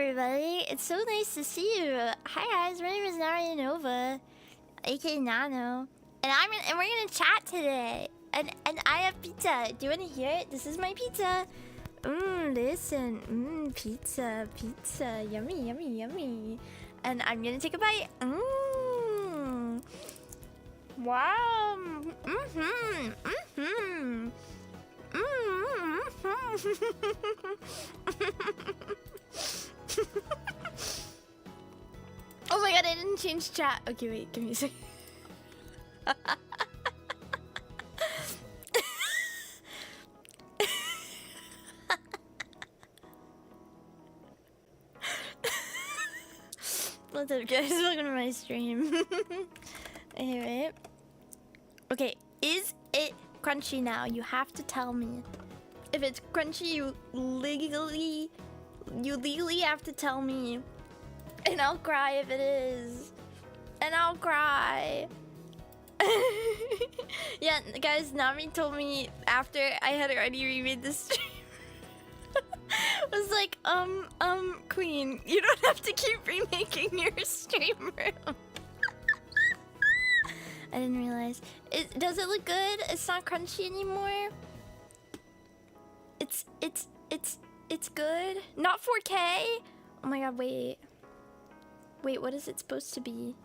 everybody. It's so nice to see you. Hi guys, my name is Navina, aka Nano, and we're gonna chat today. And I have pizza. Do you wanna hear it? This is my pizza. Listen. Pizza. Yummy, yummy, yummy. And I'm gonna take a bite. Wow. Oh my god, I didn't change chat. Okay, wait, give me a second. What's up, guys? Welcome to my stream. Anyway. Okay, is it crunchy now? You have to tell me. If it's crunchy, you legally have to tell me. And I'll cry if it is. And I'll cry. Yeah, guys, Nami told me after I had already remade the stream. Was like, Queen, you don't have to keep remaking your stream room. I didn't realize. Does it look good? It's not crunchy anymore. It's good. Not 4K. Oh my god, wait. Wait, what is it supposed to be?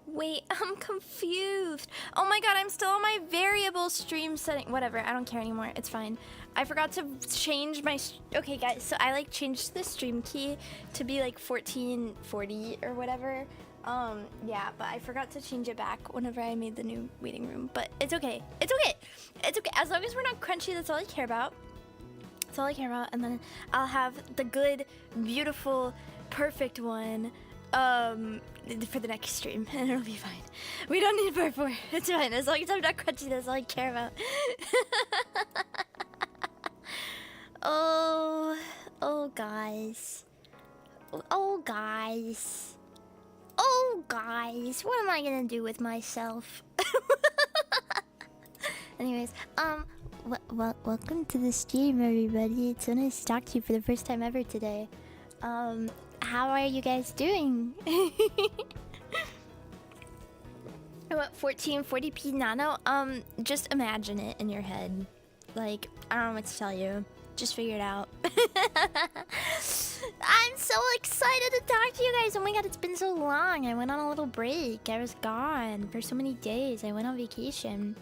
Wait, I'm confused. Oh my god, I'm still on my variable stream setting. Whatever, I don't care anymore. It's fine. I forgot to change my... Okay, guys, so I like changed the stream key to be like 1440 or whatever. Yeah, but I forgot to change it back whenever I made the new waiting room. But it's okay. It's okay. It's okay. As long as we're not crunchy, that's all I care about. That's all I care about. And then I'll have the good, beautiful, perfect one for the next stream. And it'll be fine. We don't need part 4. It's fine. As long as I'm not crunchy, that's all I care about. Oh, guys. Oh, guys. Oh, guys, what am I gonna do with myself? Anyways, welcome to the stream, everybody. It's so nice to talk to you for the first time ever today. How are you guys doing? What, 1440p nano? Just imagine it in your head. Like, I don't know what to tell you. Just figure it out. I'm so excited to talk to you guys. Oh my god, it's been so long. I went on a little break. I was gone for so many days. I went on vacation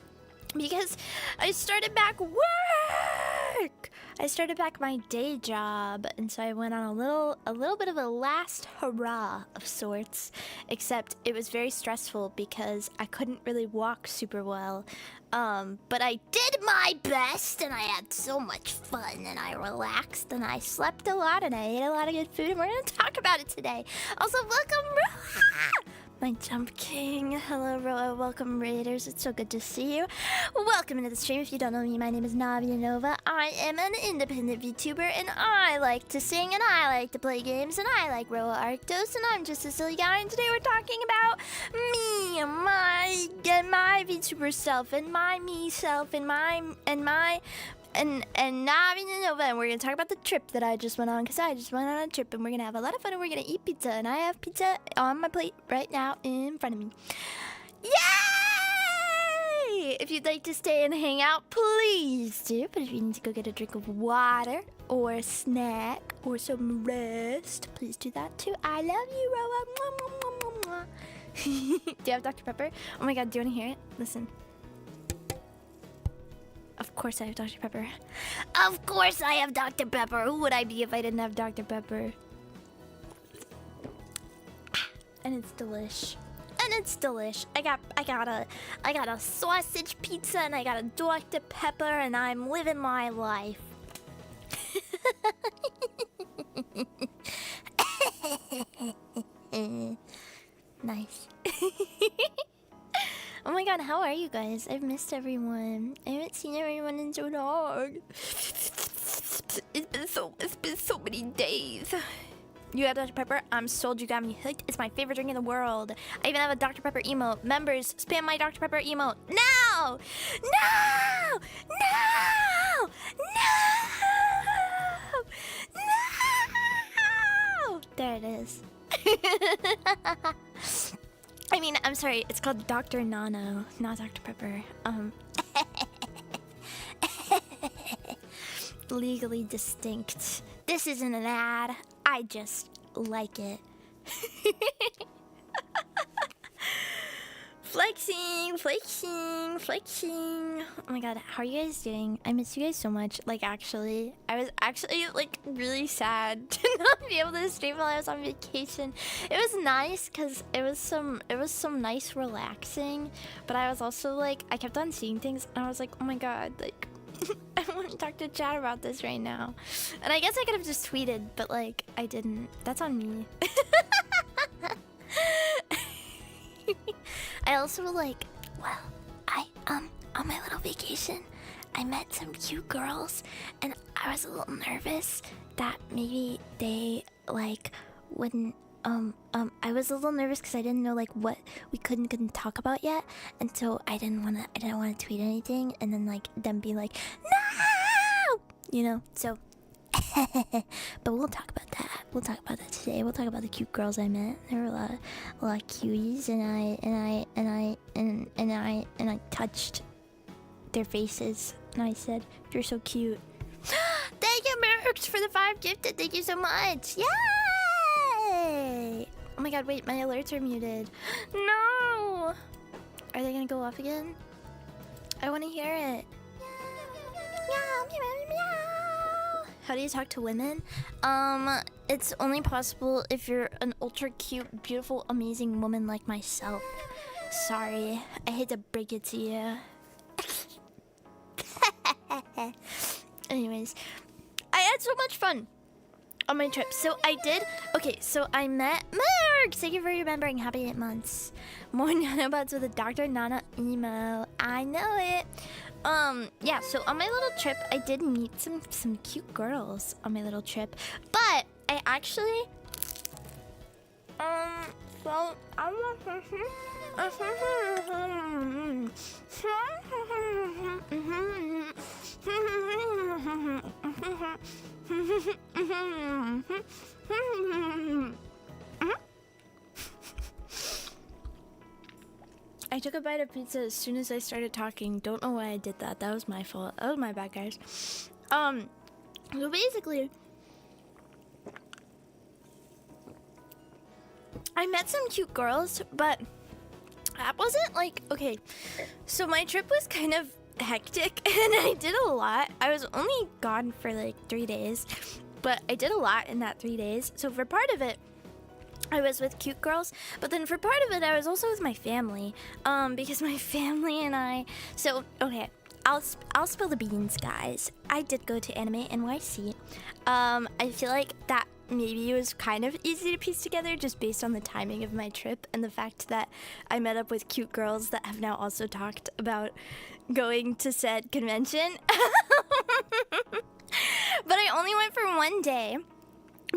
because I started back work. I started back my day job, and so I went on a little bit of a last hurrah of sorts, except it was very stressful because I couldn't really walk super well. But I did my best, and I had so much fun, and I relaxed, and I slept a lot, and I ate a lot of good food, and we're gonna talk about it today. Also, welcome, Roa! My Jump King. Hello, Roa. Welcome, Raiders. It's so good to see you. Welcome into the stream. If you don't know me, my name is Navina. I am an independent VTuber, and I like to sing, and I like to play games, and I like Roa Arctos, and I'm just a silly guy, and today we're talking about me, and my VTuber self, and my me self, and Navina, and we're gonna talk about the trip that I just went on, because I just went on a trip, and we're gonna have a lot of fun, and we're gonna eat pizza, and I have pizza on my plate right now in front of me. Yay! If you'd like to stay and hang out, please do, but if you need to go get a drink of water, or a snack, or some rest, please do that too. I love you, Roa. Mwah, mwah, mwah, mwah. Do you have Dr. Pepper? Oh my god, do you want to hear it? Listen. Of course I have Dr. Pepper. Of course I have Dr. Pepper. Who would I be if I didn't have Dr. Pepper? And it's delish. And it's delish. I got a sausage pizza, and I got a Dr. Pepper, and I'm living my life. Nice. Oh my god, how are you guys? I've missed everyone. I haven't seen everyone in so long. It's been so many days. You have Dr. Pepper? I'm sold. You got me hooked. It's my favorite drink in the world. I even have a Dr. Pepper emote. Members, spam my Dr. Pepper emote. No! No! No! No! There it is. I mean, I'm sorry, it's called Dr. Nano, not Dr. Pepper. Legally distinct. This isn't an ad. I just like it. Flexing, flexing, flexing. Oh my god, how are you guys doing? I miss you guys so much. Like, actually, I was actually like really sad to not be able to stream while I was on vacation. It was nice because it was some nice relaxing, but I was also like, I kept on seeing things and I was like, oh my god, like I want to talk to chat about this right now. And I guess I could have just tweeted, but like I didn't. That's on me. I also like, well, on my little vacation, I met some cute girls, and I was a little nervous that maybe they like wouldn't. I was a little nervous because I didn't know like what we couldn't talk about yet, and so I didn't wanna tweet anything, and then like them be like, no, you know. So, but we'll talk about that. We'll talk about that today. We'll talk about the cute girls I met. There were a lot of cuties, and I touched their faces, and I said, "You're so cute." Thank you, Merx, for the 5 gifted. Thank you so much. Yay! Oh my god, wait, my alerts are muted. No! Are they gonna go off again? I want to hear it. Meow, meow, meow. How do you talk to women? It's only possible if you're an ultra cute, beautiful, amazing woman like myself. Sorry, I hate to break it to you. Anyways, I had so much fun on my trip. So I did. Okay, so I met Merg. Thank you for remembering. Happy 8 months. More nanobots with a Dr. Nana emo. I know it. Yeah. So on my little trip, I did meet some cute girls on my little trip, but I actually so I'm I took a bite of pizza as soon as I started talking. Don't know why I did that. That was my fault. That was my bad, guys. So basically, I met some cute girls, but that wasn't like, okay, so my trip was kind of hectic and I did a lot. I was only gone for like 3 days, but I did a lot in that 3 days. So for part of it, I was with cute girls, but then for part of it, I was also with my family, because my family and I, so, okay, I'll spill the beans, guys. I did go to Anime NYC. I feel like that maybe it was kind of easy to piece together just based on the timing of my trip and the fact that I met up with cute girls that have now also talked about going to said convention. But I only went for 1 day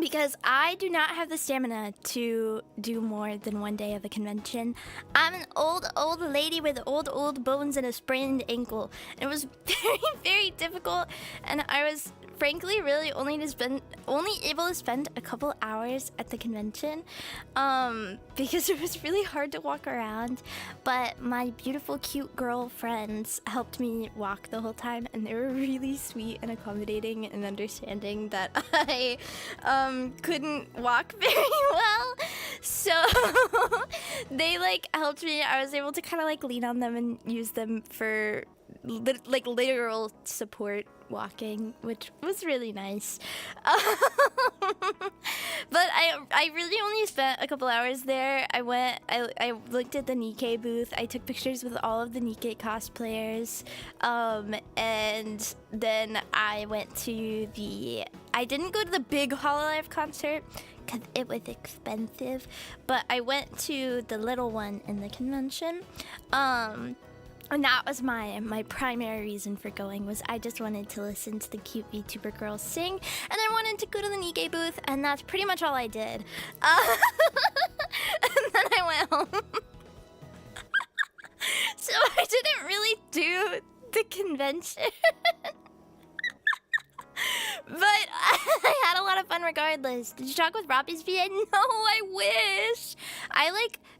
because I do not have the stamina to do more than 1 day of a convention. I'm an old lady with old bones and a sprained ankle. It was very, very difficult, and I was frankly really only able to spend a couple hours at the convention, because it was really hard to walk around. But my beautiful cute girl friends helped me walk the whole time, and they were really sweet and accommodating and understanding that I couldn't walk very well, so they like helped me. I was able to kind of like lean on them and use them for like literal support walking, which was really nice. But I really only spent a couple hours there. I looked at the Nikkei booth. I took pictures with all of the Nikkei cosplayers, and then I went to I didn't go to the big Hololive concert because it was expensive, but I went to the little one in the convention. And that was my primary reason for going, was I just wanted to listen to the cute VTuber girls sing, and I wanted to go to the Nikkei booth, and that's pretty much all I did. And then I went home. So I didn't really do the convention. But I had a lot of fun regardless. Did you talk with Robbie's VA? No, I wish.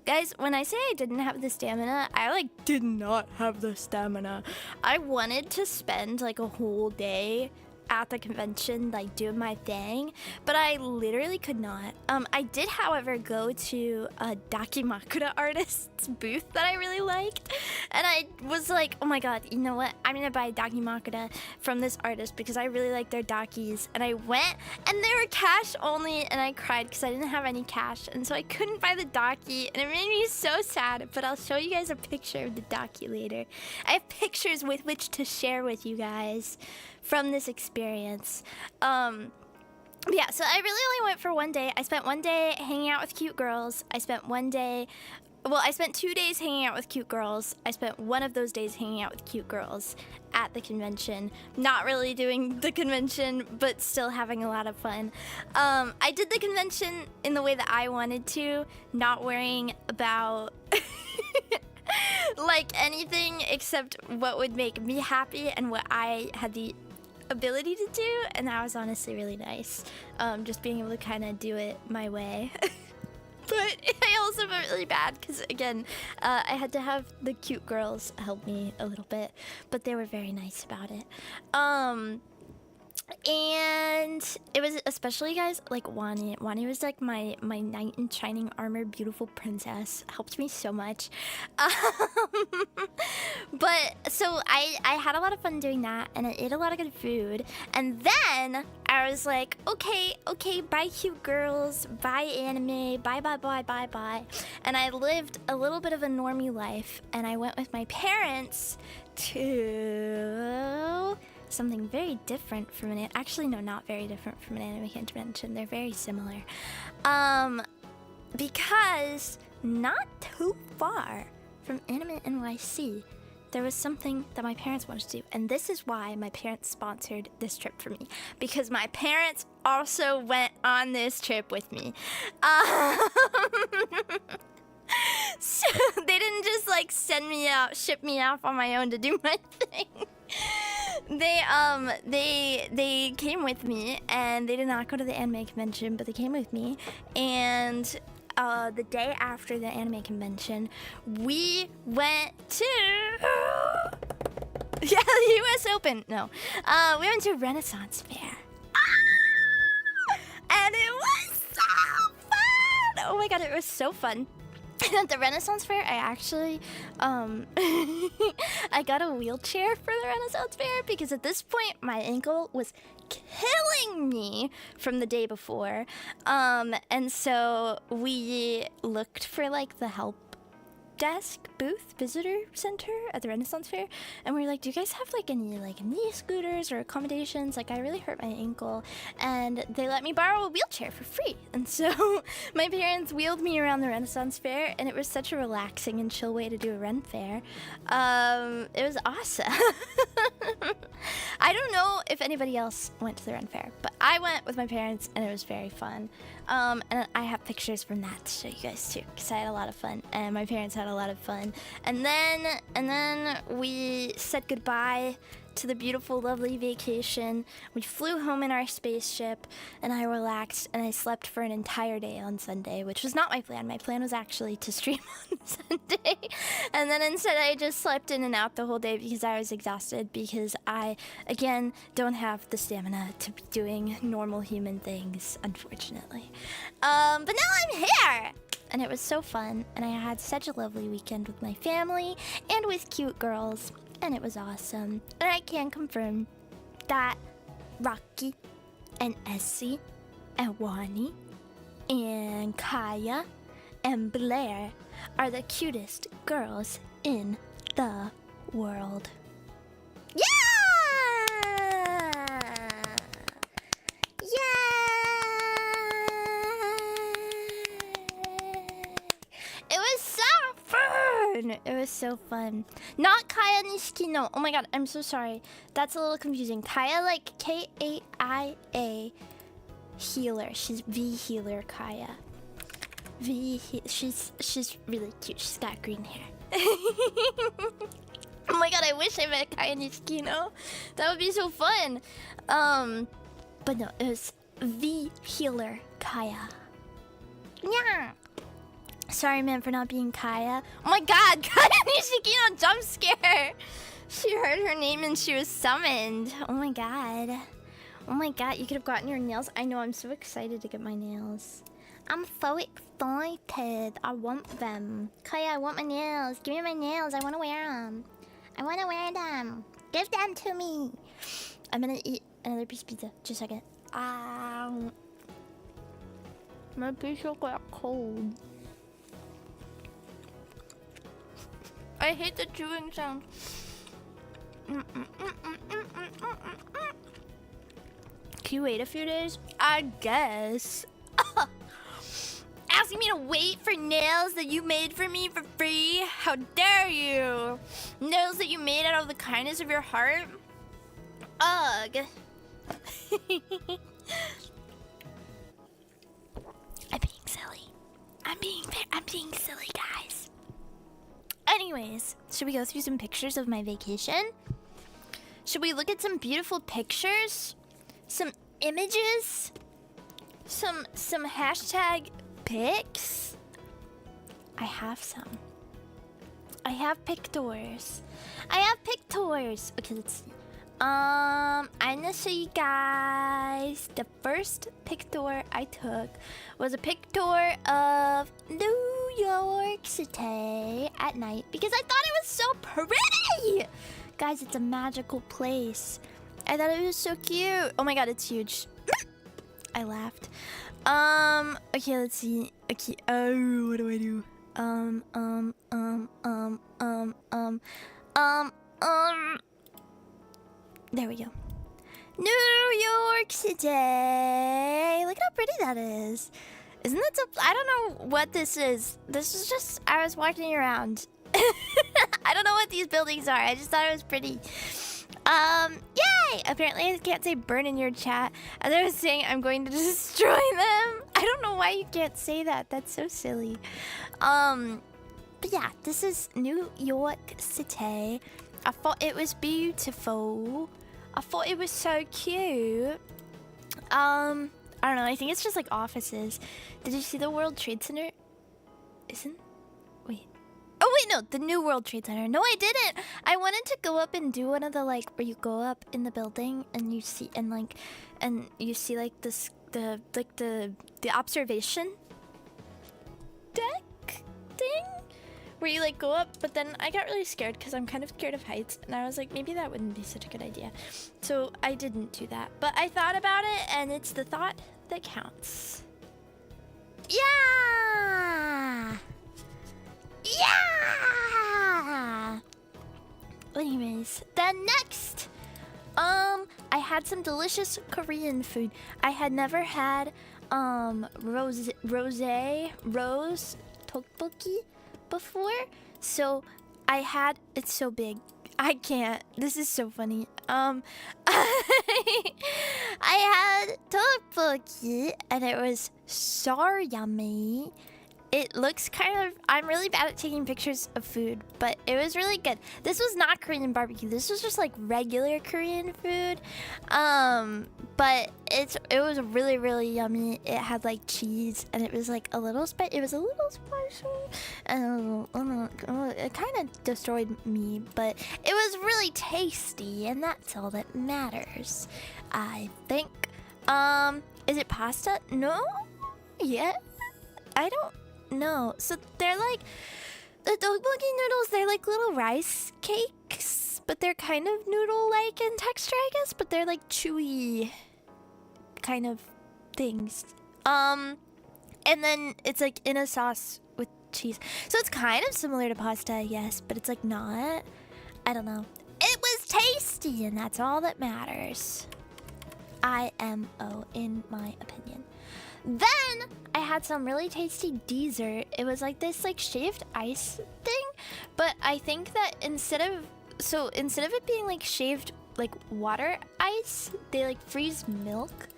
Guys, when I say I didn't have the stamina, I did not have the stamina. I wanted to spend like a whole day at the convention, like doing my thing, but I literally could not. I did, however, go to a Dakimakura artist's booth that I really liked, and I was like, oh my god, you know what? I'm gonna buy a Dakimakura from this artist because I really like their Dakis. And I went, and they were cash only, and I cried because I didn't have any cash, and so I couldn't buy the Daki, and it made me so sad. But I'll show you guys a picture of the Daki later. I have pictures with which to share with you guys from this experience. Yeah, so I really only went for one day. I spent one day hanging out with cute girls. I spent 2 days hanging out with cute girls. I spent one of those days hanging out with cute girls at the convention. Not really doing the convention, but still having a lot of fun. I did the convention in the way that I wanted to, not worrying about like anything except what would make me happy and what I had the ability to do, and that was honestly really nice. Just being able to kind of do it my way. But I also felt really bad because, again, I had to have the cute girls help me a little bit, but they were very nice about it. And it was especially, guys, like Wani. Wani was like my knight in shining armor, beautiful princess. Helped me so much. But so I had a lot of fun doing that, and I ate a lot of good food. And then I was like, okay, bye cute girls, bye anime, bye. And I lived a little bit of a normie life, and I went with my parents to something very different from an actually no, not very different from an anime convention. They're very similar, because not too far from Anime NYC, there was something that my parents wanted to do, and this is why my parents sponsored this trip for me, because my parents also went on this trip with me. So they didn't just like send me out, ship me off on my own to do my thing. They came with me, and they did not go to the anime convention, but they came with me. And the day after the anime convention, we went to the U.S. Open. No, we went to Renaissance Fair, and it was so fun. Oh my god, it was so fun. At the Renaissance Fair, I actually, I got a wheelchair for the Renaissance Fair because at this point my ankle was killing me from the day before. And so we looked for like the help desk booth visitor center at the Renaissance Fair, and we were like, do you guys have like any like knee scooters or accommodations? Like I really hurt my ankle, and they let me borrow a wheelchair for free. And so my parents wheeled me around the Renaissance Fair, and it was such a relaxing and chill way to do a Ren Fair. It was awesome. I don't know if anybody else went to the Ren Fair, but I went with my parents, and it was very fun. And I have pictures from that to show you guys too, because I had a lot of fun, and my parents had a lot of fun. And then we said goodbye to the beautiful, lovely vacation. We flew home in our spaceship, and I relaxed, and I slept for an entire day on Sunday, which was not my plan. My plan was actually to stream on Sunday, and then instead I just slept in and out the whole day because I was exhausted, because I, again, don't have the stamina to be doing normal human things, unfortunately. But now I'm here! And it was so fun, and I had such a lovely weekend with my family and with cute girls, and it was awesome. And I can confirm that Rocky and Essie and Wani and Kaya and Blair are the cutest girls in the world. Yeah! It was so fun. Not Kaya Nishikino. Oh my god, I'm so sorry. That's a little confusing. Kaya, like K-A-I-A healer. She's V healer Kaya. She's really cute. She's got green hair. Oh my god, I wish I met Kaya Nishikino. That would be so fun. But no, it was the healer, Kaya. Yeah. Sorry, man, for not being Kaya. Oh my god, Kaya Nishikino jump scare! She heard her name and she was summoned. Oh my god. Oh my god, you could have gotten your nails. I know, I'm so excited to get my nails. I'm so excited. I want them. Kaya, I want my nails. Give me my nails. I want to wear them. I want to wear them. Give them to me. I'm gonna eat another piece of pizza. Just a second. My pizza got cold. I hate the chewing sound. Can you wait a few days? I guess. Asking me to wait for nails that you made for me for free? How dare you? Nails that you made out of the kindness of your heart? Ugh. I'm being silly. I'm being silly, guys. Anyways, should we go through some pictures of my vacation? Should we look at some beautiful pictures? Some images? Some hashtag pics? I have some. I have pictors. Okay, let's see. I'm gonna show you guys. The first picture I took was a picture of New York City at night because I thought it was so pretty. Guys, it's a magical place. I thought it was so cute. Oh my god, it's huge. I laughed. Okay, let's see. Okay, oh, what do I do? There we go. New York City. Look at how pretty that is. Isn't that so... I don't know what this is. This is just... I was walking around. I don't know what these buildings are. I just thought it was pretty. Yay! Apparently I can't say burn in your chat. As I was saying, I'm going to destroy them. I don't know why you can't say that. That's so silly. But yeah, this is New York City. I thought it was beautiful. I thought it was so cute. I don't know. I think it's just like offices. Did you see the World Trade Center? Wait. Oh wait, no, the new World Trade Center. No, I didn't. I wanted to go up and do one of the like where you go up in the building and you see like this the observation deck thing. Where you like go up, but then I got really scared because I'm kind of scared of heights, and I was like, maybe that wouldn't be such a good idea. So I didn't do that. But I thought about it, and it's the thought that counts. Yeah! Yeah! Anyways, then next, I had some delicious Korean food. I had never had rose tteokbokki before, so I had... It's so big. I can't. This is so funny. I had tteokbokki and it was so yummy. It looks kind of... I'm really bad at taking pictures of food, but it was really good. This was not Korean barbecue. This was just like regular Korean food. But it was really, really yummy. It had like cheese and it was like a little spicy. It was a little spicy. And it kind of destroyed me, but it was really tasty, and that's all that matters, I think. Is it pasta? No? Yeah? I don't... No, so they're like the tteokbokki noodles. They're like little rice cakes, but they're kind of noodle-like in texture, I guess. But they're like chewy kind of things. And then it's like in a sauce with cheese, so it's kind of similar to pasta, I guess, but it's like not. I don't know. It was tasty, and that's all that matters. IMO, in my opinion. Then I had some really tasty dessert. It was like this like shaved ice thing, but I think that instead of it being like shaved like water ice, they like freeze milk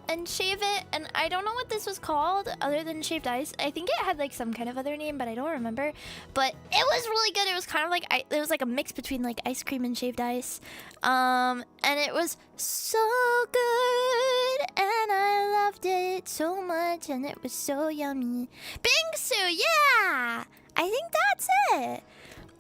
and shave it. And I don't know what this was called other than shaved ice. I think it had like some kind of other name, but I don't remember. But it was really good. It was kind of like it was like a mix between like ice cream and shaved ice. And it was so good. and I loved it so much, and it was so yummy. Bingsu, yeah! I think that's it.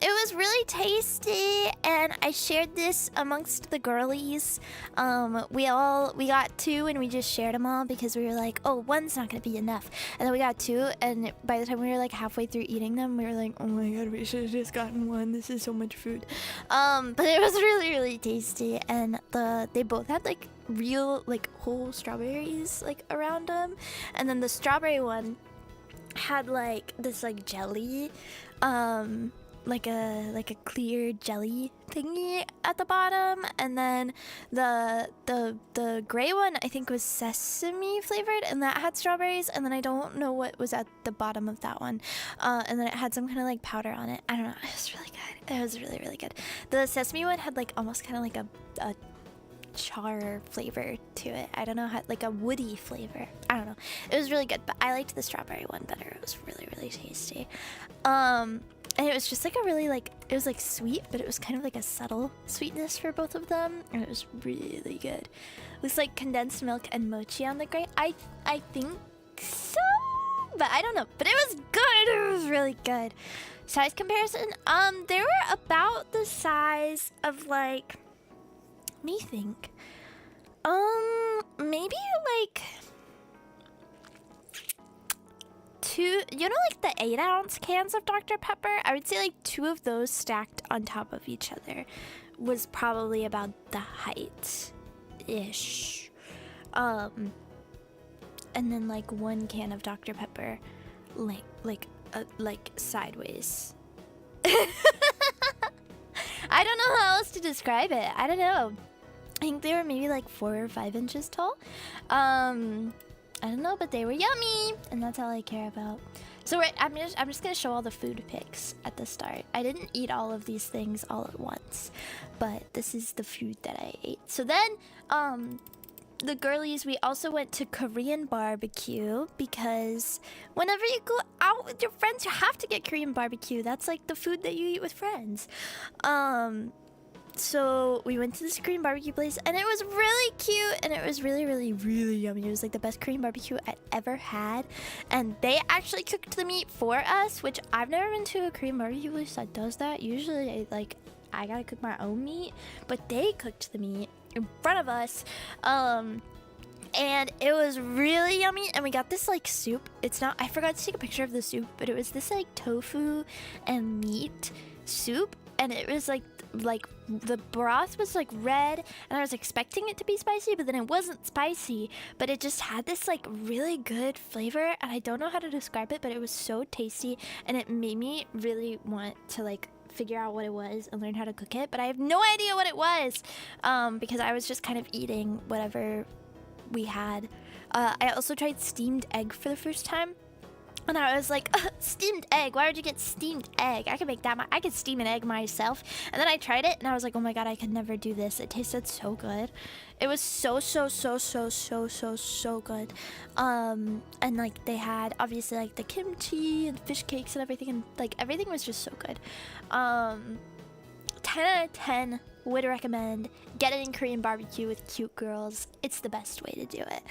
It was really tasty, and I shared this amongst the girlies. We got 2, and we just shared them all because we were like, oh, one's not gonna be enough. And then we got 2, and by the time we were like halfway through eating them, we were like, oh my god, we should have just gotten 1. This is so much food. But it was really, really tasty, and they both had like real like whole strawberries like around them, and then the strawberry one had like this like jelly, like a clear jelly thingy at the bottom, and then the gray one I think was sesame flavored, and that had strawberries, and then I don't know what was at the bottom of that one, and then it had some kind of like powder on it. I don't know. It was really good. It was really, really good. The sesame one had like almost kind of like a char flavor to it. I don't know how, like a woody flavor. I don't know. It was really good, but I liked the strawberry one better. It was really, really tasty. And it was just like a really like, it was like sweet, but it was kind of like a subtle sweetness for both of them, and it was really good. With like condensed milk and mochi on the grate. I think so, but I don't know. But it was good. It was really good. Size comparison. They were about the size of like, let me think. Maybe like 2, you know, like the 8-ounce cans of Dr. Pepper? I would say like 2 of those stacked on top of each other was probably about the height-ish. And then like 1 can of Dr. Pepper, like sideways. I don't know how else to describe it. I don't know. I think they were maybe like 4 or 5 inches tall. I don't know, but they were yummy, and that's all I care about. So I'm just gonna show all the food pics at the start. I didn't eat all of these things all at once, but this is the food that I ate. So then, the girlies, we also went to Korean barbecue, because whenever you go out with your friends, you have to get Korean barbecue. That's like the food that you eat with friends. So we went to this Korean barbecue place, and it was really cute, and it was really, really, really yummy. It was like the best Korean barbecue I ever had, and they actually cooked the meat for us, which I've never been to a Korean barbecue place that does that. Usually, I gotta cook my own meat, but they cooked the meat in front of us, and it was really yummy. And we got this like soup. It's not, I forgot to take a picture of the soup, but it was this like tofu and meat soup, and it was like the broth was like red, and I was expecting it to be spicy, but then it wasn't spicy, but it just had this like really good flavor, and I don't know how to describe it, but it was so tasty, and it made me really want to like figure out what it was and learn how to cook it, but I have no idea what it was, because I was just kind of eating whatever we had. I also tried steamed egg for the first time, and I was like, steamed egg? Why would you get steamed egg? I could make that. I could steam an egg myself. And then I tried it, and I was like, oh my god, I could never do this. It tasted so good. It was so good. And like they had obviously like the kimchi and fish cakes and everything, and like everything was just so good. 10 out of 10 would recommend. Get it in Korean barbecue with cute girls. It's the best way to do it.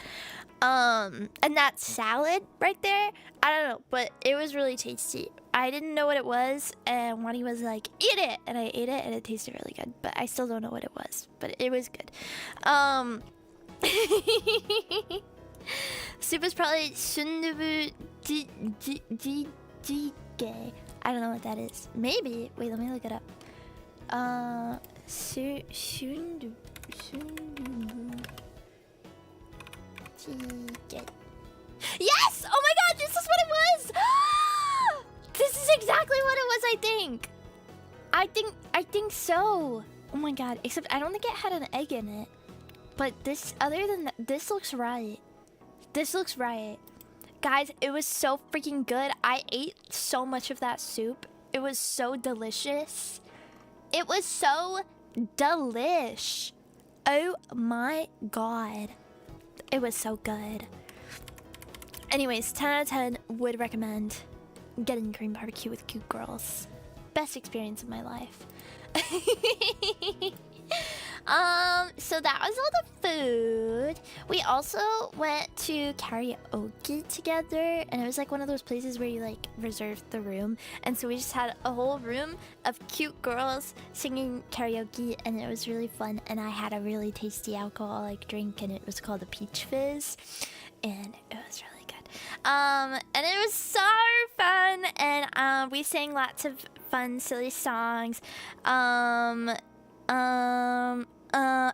And that salad right there, I don't know, but it was really tasty. I didn't know what it was, and Wani was like, eat it, and I ate it, and it tasted really good, but I still don't know what it was, but it was good. Soup is probably sundubu jjigae. I don't know what that is. Maybe. Wait, let me look it up. Sundubu jjigae. Yes! Oh my god, this is what it was! This is exactly what it was, I think. I think so. Oh my god, except I don't think it had an egg in it. But this, other than that, this looks right. This looks right. Guys, it was so freaking good. I ate so much of that soup. It was so delicious. It was so delish. Oh my god. It was so good. Anyways, 10 out of 10 would recommend getting Korean barbecue with cute girls. Best experience of my life. So that was all the food. We also went to karaoke together, and it was like one of those places where you like reserved the room, and so we just had a whole room of cute girls singing karaoke, and it was really fun. And I had a really tasty alcoholic drink, and it was called a peach fizz, and it was really good. And it was so fun, and we sang lots of fun, silly songs.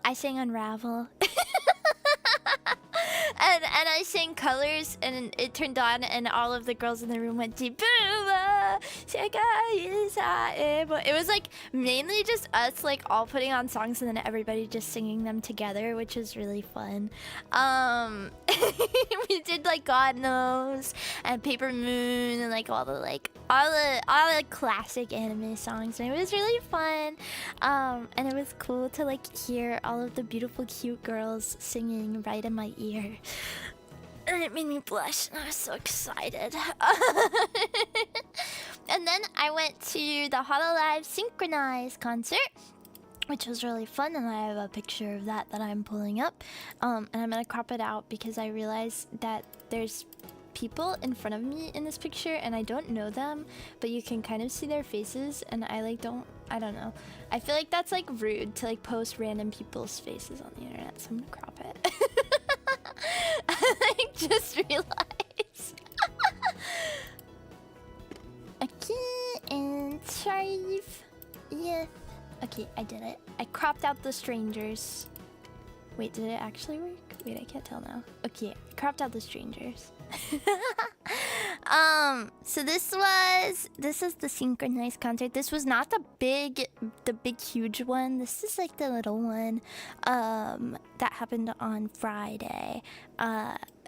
I sang Unravel. and I sang Colors, and it turned on, and all of the girls in the room went deep. It was like mainly just us like all putting on songs and then everybody just singing them together, which was really fun. We did like God Knows and Paper Moon and like all the classic anime songs, and it was really fun. And it was cool to like hear all of the beautiful cute girls singing right in my ear. And it made me blush, and I was so excited. And then I went to the Hololive Synchronized concert, which was really fun, and I have a picture of that I'm pulling up. And I'm gonna crop it out because I realized that there's people in front of me in this picture, and I don't know them, but you can kind of see their faces, and I don't know. I feel like that's like rude to like post random people's faces on the internet, so I'm gonna crop it. I just realized. Okay, and 5. Yeah. Okay, I did it. I cropped out the strangers. Wait, did it actually work? Wait, I can't tell now. Okay, cropped out the strangers. So this is the synchronized concert. This was not the big huge one. This is like the little one that happened on Friday,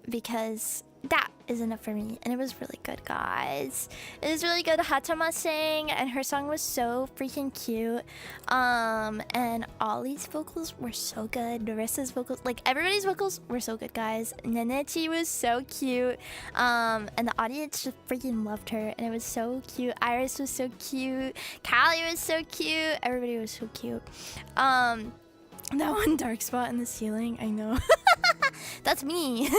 because that is enough for me, and it was really good, guys. It was really good. Hatama sang, and her song was so freaking cute. And Ollie's vocals were so good. Narissa's vocals, like everybody's vocals were so good, guys. Nenechi was so cute. And the audience just freaking loved her, and it was so cute. Iris was so cute. Callie was so cute. Everybody was so cute. That one dark spot in the ceiling, I know. That's me.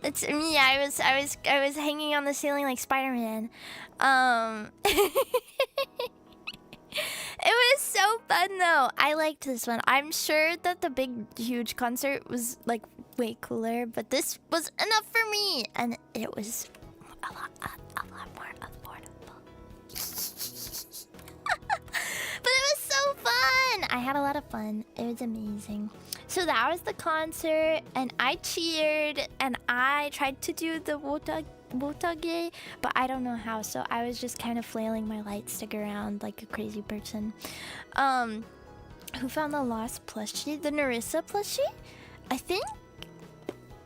That's me. I was hanging on the ceiling like Spider-Man. It was so fun though. I liked this one. I'm sure that the big huge concert was like way cooler, but this was enough for me, and it was a lot more affordable. But it was so fun. I had a lot of fun. It was amazing. So that was the concert, and I cheered, and I tried to do the wotage, but I don't know how, so I was just kind of flailing my light stick around like a crazy person. Who found the lost plushie? The Narissa plushie? I think...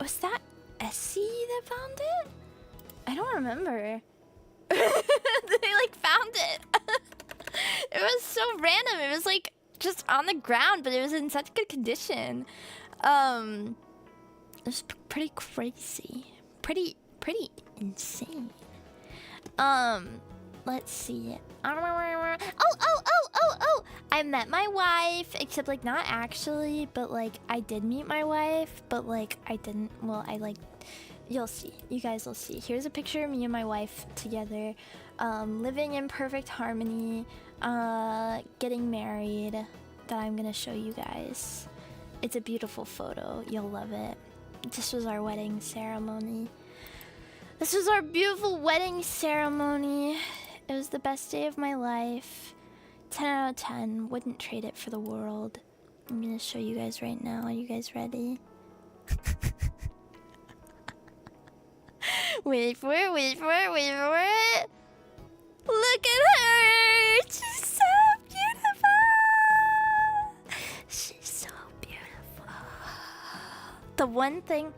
Was that Essie that found it? I don't remember. They like found it. It was so random. It was like just on the ground, but it was in such good condition. It was pretty crazy. Pretty insane. Let's see. Oh! I met my wife, except like not actually, but like I did meet my wife, but like I didn't. Well, I like. You'll see. You guys will see. Here's a picture of me and my wife together, living in perfect harmony, getting married, that I'm gonna show you guys. It's a beautiful photo. You'll love it. This was our wedding ceremony. This was our beautiful wedding ceremony. It was the best day of my life. 10 out of 10. Wouldn't trade it for the world. I'm gonna show you guys right now. Are you guys ready? Wait for it. Look at her! She's so beautiful! She's so beautiful. The one thing...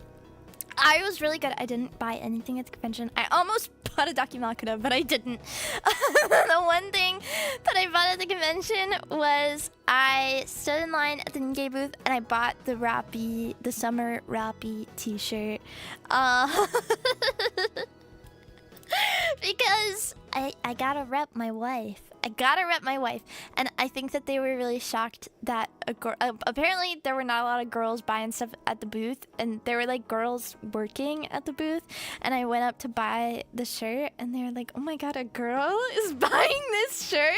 I was really good. I didn't buy anything at the convention. I almost bought a Dakimakura, but I didn't. The one thing that I bought at the convention was I stood in line at the Nikkei booth and I bought the summer Rappy t-shirt. Because I gotta rep my wife. I gotta rep my wife. And I think that they were really shocked that apparently there were not a lot of girls buying stuff at the booth, and there were like girls working at the booth, and I went up to buy the shirt and they were like, oh my god, a girl is buying this shirt.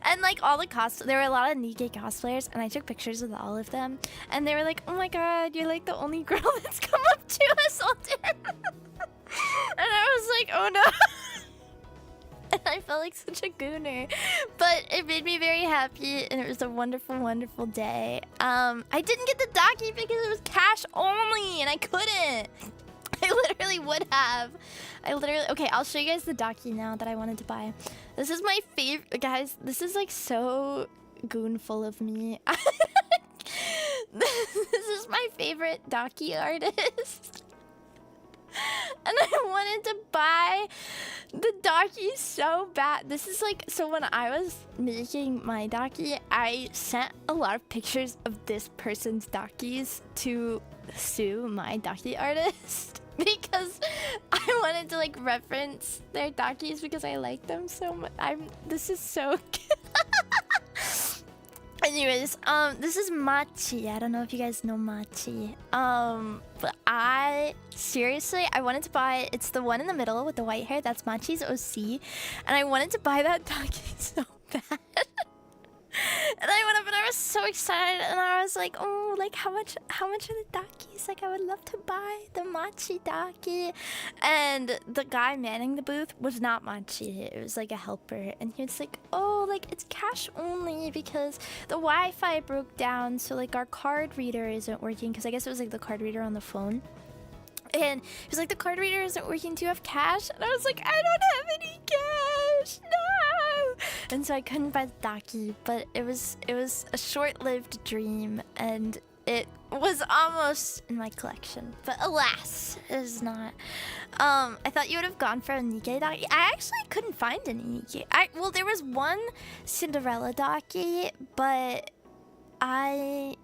And like all the there were a lot of Nikkei cosplayers, and I took pictures with all of them, and they were like, oh my god, you're like the only girl that's come up to us all day. And I was like, oh no. And I felt like such a gooner, but it made me very happy, and it was a wonderful, wonderful day. I didn't get the Daki because it was cash only, and I couldn't. I literally would have. Okay, I'll show you guys the Daki now that I wanted to buy. This is my favorite, guys. This is like so goonful of me. This is my favorite Daki artist. And I wanted to buy the Daki so bad. This is like, so when I was making my Daki, I sent a lot of pictures of this person's Dakis to Sue, my Daki artist, because I wanted to like reference their Dakis because I like them so much. This is so Anyways, this is Machi. I don't know if you guys know Machi. But I wanted to buy, it's the one in the middle with the white hair. That's Machi's OC. And I wanted to buy that Daki so bad. And I went up and I was so excited, and I was like, oh, like how much are the Dakis? Like I would love to buy the Machi Daki. And the guy manning the booth was not Machi. It was like a helper, and he was like, oh, like it's cash only because the Wi-Fi broke down, so like our card reader isn't working, because I guess it was like the card reader on the phone. And he was like, the card reader isn't working, do you have cash? And I was like, I don't have any cash, no! And so I couldn't buy the Daki, but it was a short-lived dream, and it was almost in my collection. But alas, it is not. I thought you would have gone for a Nikkei Daki. I actually couldn't find any Nikkei. Well, there was one Cinderella Daki, but I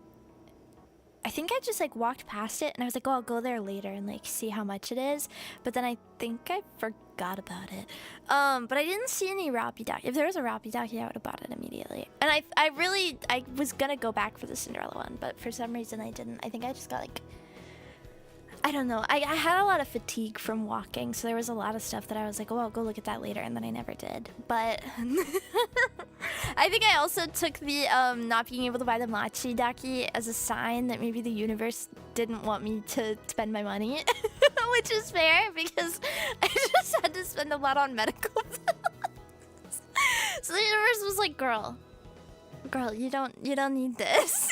think I just like walked past it and I was like, oh, I'll go there later and like see how much it is. But then I think I forgot about it. But I didn't see any Rappi Daki. If there was a Rappi Daki, I would have bought it immediately. And I was gonna go back for the Cinderella one, but for some reason I didn't. I think I just got like, I don't know. I had a lot of fatigue from walking, so there was a lot of stuff that I was like, oh, I'll go look at that later, and then I never did. But I think I also took the not being able to buy the Machi Daki as a sign that maybe the universe didn't want me to spend my money, which is fair because I just had to spend a lot on medical bills. So the universe was like, girl, you don't need this.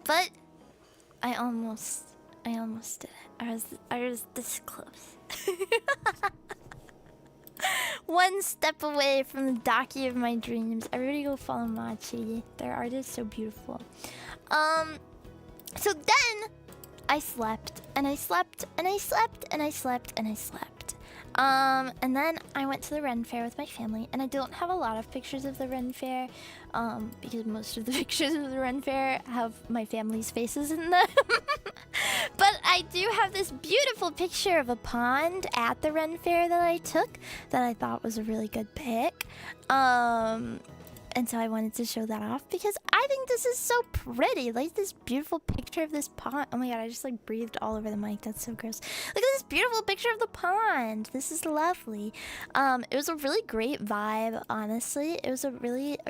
But I almost did it. I was this close. One step away from the Daki of my dreams. Everybody go follow Machi. Their art is so beautiful. So then I slept and I slept and I slept and I slept and I slept. And then I went to the Ren Fair with my family, and I don't have a lot of pictures of the Ren Fair, because most of the pictures of the Ren Fair have my family's faces in them. But I do have this beautiful picture of a pond at the Ren Fair that I took that I thought was a really good pic. And so I wanted to show that off because I think this is so pretty. Like this beautiful picture of this pond. Oh my god, I just like breathed all over the mic. That's so gross. Look at this beautiful picture of the pond. This is lovely. It was a really great vibe, honestly. It was a really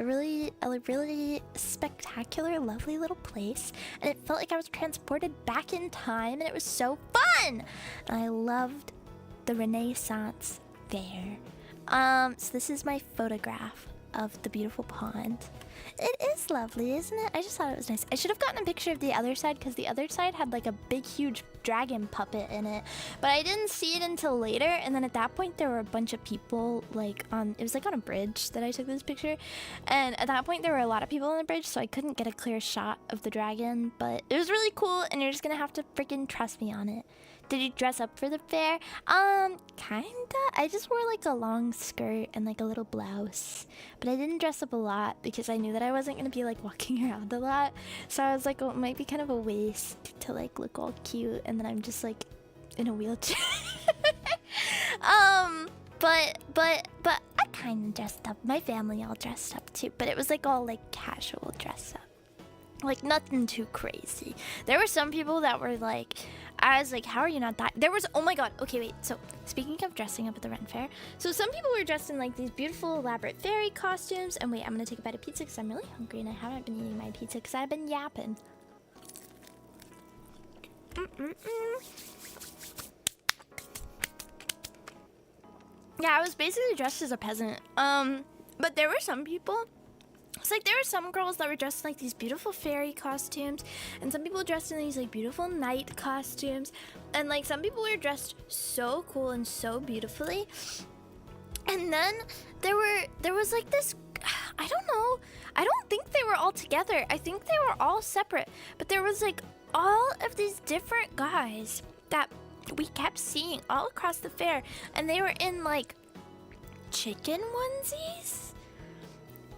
spectacular, lovely little place. And it felt like I was transported back in time, and it was so fun. And I loved the Renaissance Fair. So this is my photograph of the beautiful pond. It is lovely, isn't it? I just thought it was nice. I should have gotten a picture of the other side because the other side had like a big huge dragon puppet in it, but I didn't see it until later. And then at that point there were a bunch of people like on, it was like on a bridge that I took this picture, and at that point there were a lot of people on the bridge, so I couldn't get a clear shot of the dragon. But it was really cool, and you're just gonna have to freaking trust me on it. Did you dress up for the fair? Kinda. I just wore like a long skirt and like a little blouse. But I didn't dress up a lot because I knew that I wasn't gonna be like walking around a lot. So I was like, oh, it might be kind of a waste to like look all cute and then I'm just like in a wheelchair. but I kind of dressed up. My family all dressed up too, but it was like all like casual dress up. Like nothing too crazy. There were some people that were like, I was like, how are you not that? There was, oh my god. Okay, wait. So speaking of dressing up at the Ren Fair, so some people were dressed in like these beautiful elaborate fairy costumes. And wait, I'm gonna take a bite of pizza because I'm really hungry and I haven't been eating my pizza because I've been yapping. Yeah, I was basically dressed as a peasant. But there were some people. It's like there were some girls that were dressed in like these beautiful fairy costumes, and some people dressed in these like beautiful knight costumes, and like some people were dressed so cool and so beautifully. And then there was like this, I don't know, I don't think they were all together. I think they were all separate, but there was like all of these different guys that we kept seeing all across the fair, and they were in like chicken onesies.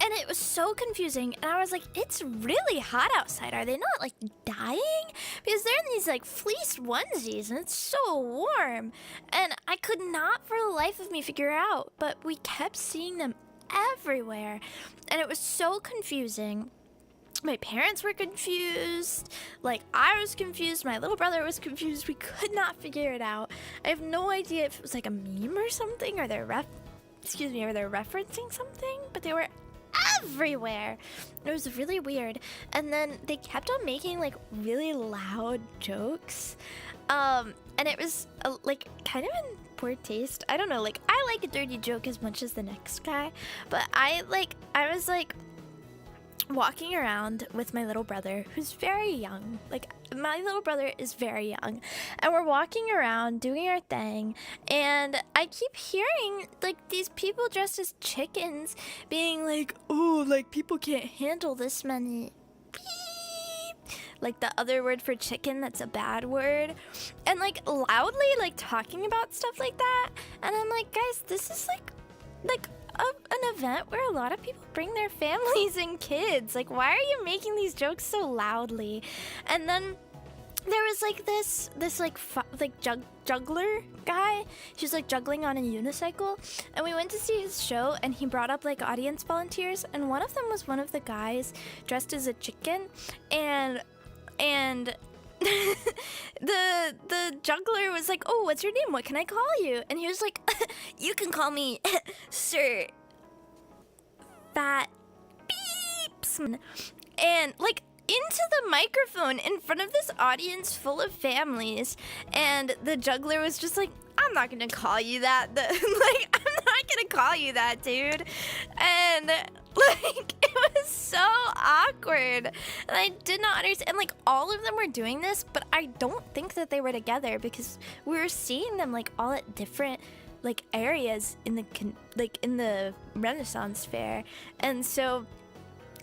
And it was so confusing, and I was like, it's really hot outside. Are they not like dying? Because they're in these like fleece onesies and it's so warm. And I could not for the life of me figure out, but we kept seeing them everywhere. And it was so confusing. My parents were confused, like I was confused, my little brother was confused. We could not figure it out. I have no idea if it was like a meme or something, or they're referencing something, but they were everywhere. It was really weird. And then they kept on making like really loud jokes, and it was like kind of in poor taste. I don't know, like I like a dirty joke as much as the next guy, but I was like walking around with my little brother, who's very young. Like my little brother is very young, and we're walking around doing our thing, and I keep hearing like these people dressed as chickens being like, oh, like people can't handle this many beep, like the other word for chicken that's a bad word, and like loudly like talking about stuff like that. And I'm like, guys, this is like an event where a lot of people bring their families and kids. Like, why are you making these jokes so loudly? And then there was like this juggler guy. He was like juggling on a unicycle, and we went to see his show, and he brought up like audience volunteers, and one of them was one of the guys dressed as a chicken, and the juggler was like, oh, what's your name? What can I call you? And he was like, you can call me Sir Fat Beeps. And like into the microphone in front of this audience full of families. And the juggler was just like, I'm not gonna call you that. Like, I'm not gonna call you that, dude. And like, it was so awkward. And I did not understand. And like, all of them were doing this, but I don't think that they were together, because we were seeing them like all at different like areas in the Renaissance Fair. And so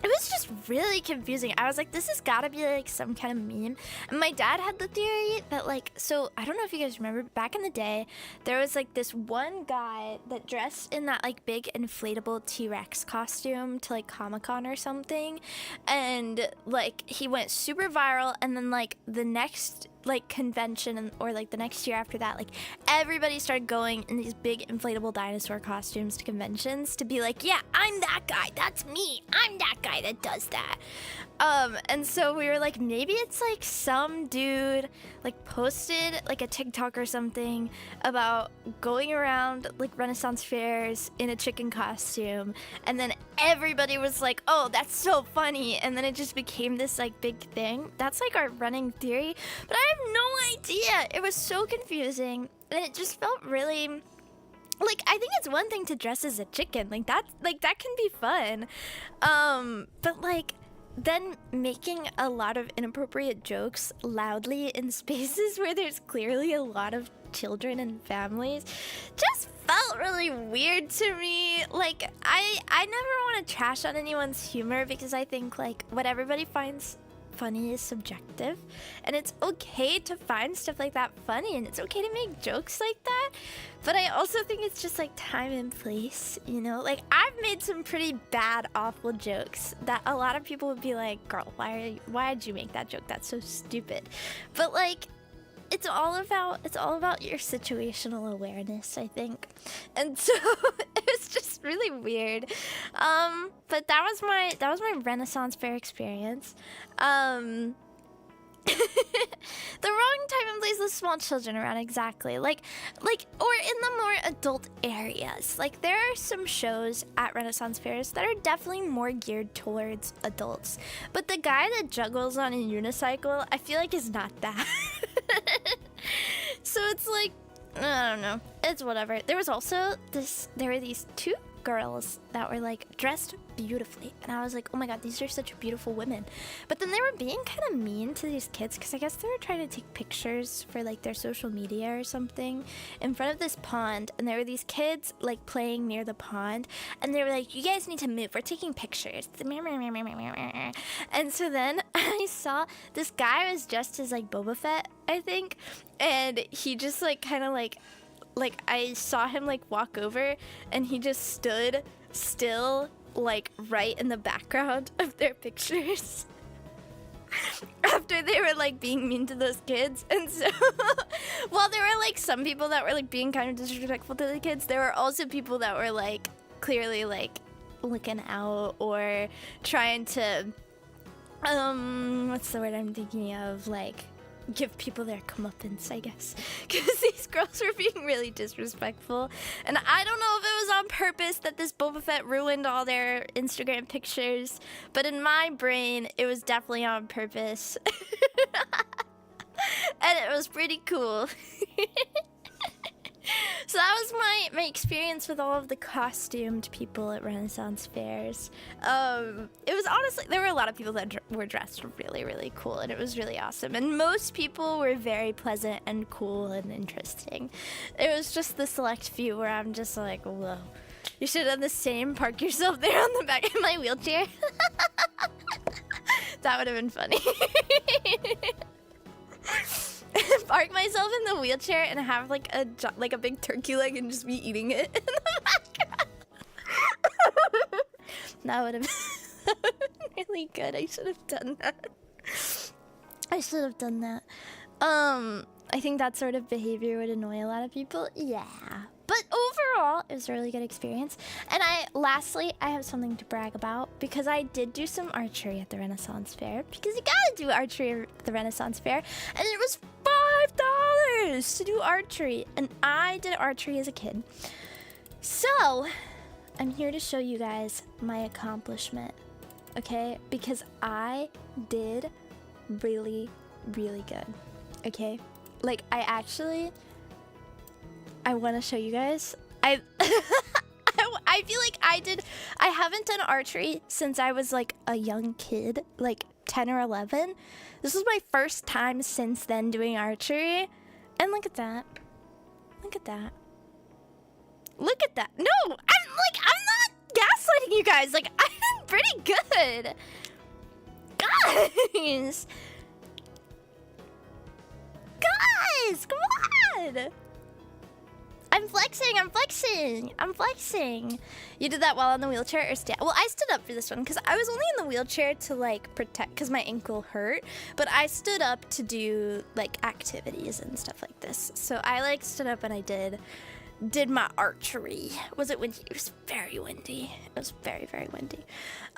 it was just really confusing. I was like, this has got to be like some kind of meme. And my dad had the theory that like, so I don't know if you guys remember, back in the day, there was like this one guy that dressed in that like big inflatable T-Rex costume to like Comic-Con or something. And like he went super viral, and then like the next like convention or like the next year after that, like everybody started going in these big inflatable dinosaur costumes to conventions to be like, yeah, I'm that guy, that's me, I'm that guy that does that. And so we were like, maybe it's like some dude like posted like a TikTok or something about going around like Renaissance fairs in a chicken costume, and then everybody was like, oh, that's so funny, and then it just became this like big thing. That's like our running theory, but I have no idea. It was so confusing, and it just felt really like, I think it's one thing to dress as a chicken, like that can be fun, but like then making a lot of inappropriate jokes loudly in spaces where there's clearly a lot of children and families just felt really weird to me. Like, I never want to trash on anyone's humor, because I think like what everybody finds funny is subjective, and it's okay to find stuff like that funny, and it's okay to make jokes like that, but I also think it's just like time and place, you know? Like, I've made some pretty bad, awful jokes that a lot of people would be like, girl, why did you make that joke? That's so stupid. But like, it's all about your situational awareness, I think. And so it was just really weird. But that was my Renaissance Fair experience. The wrong time and place with small children around, exactly. Like, or in the more adult areas. Like, there are some shows at Renaissance Fairs that are definitely more geared towards adults. But the guy that juggles on a unicycle, I feel like is not that. So it's like, I don't know. It's whatever. There were these two girls that were like dressed beautifully, and I was like, oh my god, these are such beautiful women. But then they were being kind of mean to these kids because I guess they were trying to take pictures for like their social media or something in front of this pond, and there were these kids like playing near the pond, and they were like, you guys need to move, we're taking pictures. And so then I saw this guy was dressed as like Boba Fett, I think, and he just like kind of like I saw him like walk over, and he just stood still like right in the background of their pictures after they were like being mean to those kids. And so while there were like some people that were like being kind of disrespectful to the kids, there were also people that were like clearly like looking out or trying to what's the word I'm thinking of, like give people their comeuppance, I guess, because these girls were being really disrespectful. And I don't know if it was on purpose that this Boba Fett ruined all their Instagram pictures, but in my brain, it was definitely on purpose. And it was pretty cool. So that was my experience with all of the costumed people at Renaissance Fairs. It was honestly, there were a lot of people that were dressed really, really cool, and it was really awesome. And most people were very pleasant and cool and interesting. It was just the select few where I'm just like, whoa, you should have done the same, park yourself there on the back of my wheelchair. That would have been funny. Park myself in the wheelchair and have like a big turkey leg and just be eating it in the background. That would have been really good. I should have done that. I think that sort of behavior would annoy a lot of people. Yeah. But overall, it was a really good experience. And lastly, I have something to brag about because I did do some archery at the Renaissance Fair, because you gotta do archery at the Renaissance Fair. And it was $5 to do archery. And I did archery as a kid. So, I'm here to show you guys my accomplishment, okay? Because I did really, really good, okay? Like, I want to show you guys. I feel like I haven't done archery since I was like a young kid, like 10 or 11. This was my first time since then doing archery. And look at that. Look at that. Look at that. No, I'm not gaslighting you guys. Like, I did pretty good. Guys, come on. I'm flexing. You did that while on the wheelchair or stand? Well, I stood up for this one because I was only in the wheelchair to like protect, because my ankle hurt, but I stood up to do like activities and stuff like this. So I like stood up and I did my archery. Was it windy? It was very windy. It was very, very windy.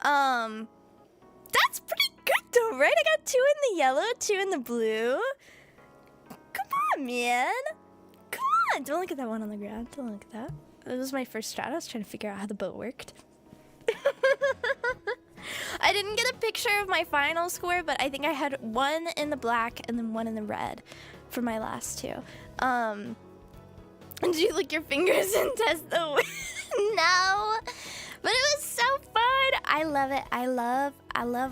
That's pretty good though, right? I got 2 in the yellow, 2 in the blue. Come on, man. Don't look at that one on the ground. Don't look at that. It was my first strat. I was trying to figure out how the boat worked. I didn't get a picture of my final score, but I think I had 1 in the black and then 1 in the red for my last 2. Did you lick your fingers and test the wind? No. But it was so fun. I love it. I love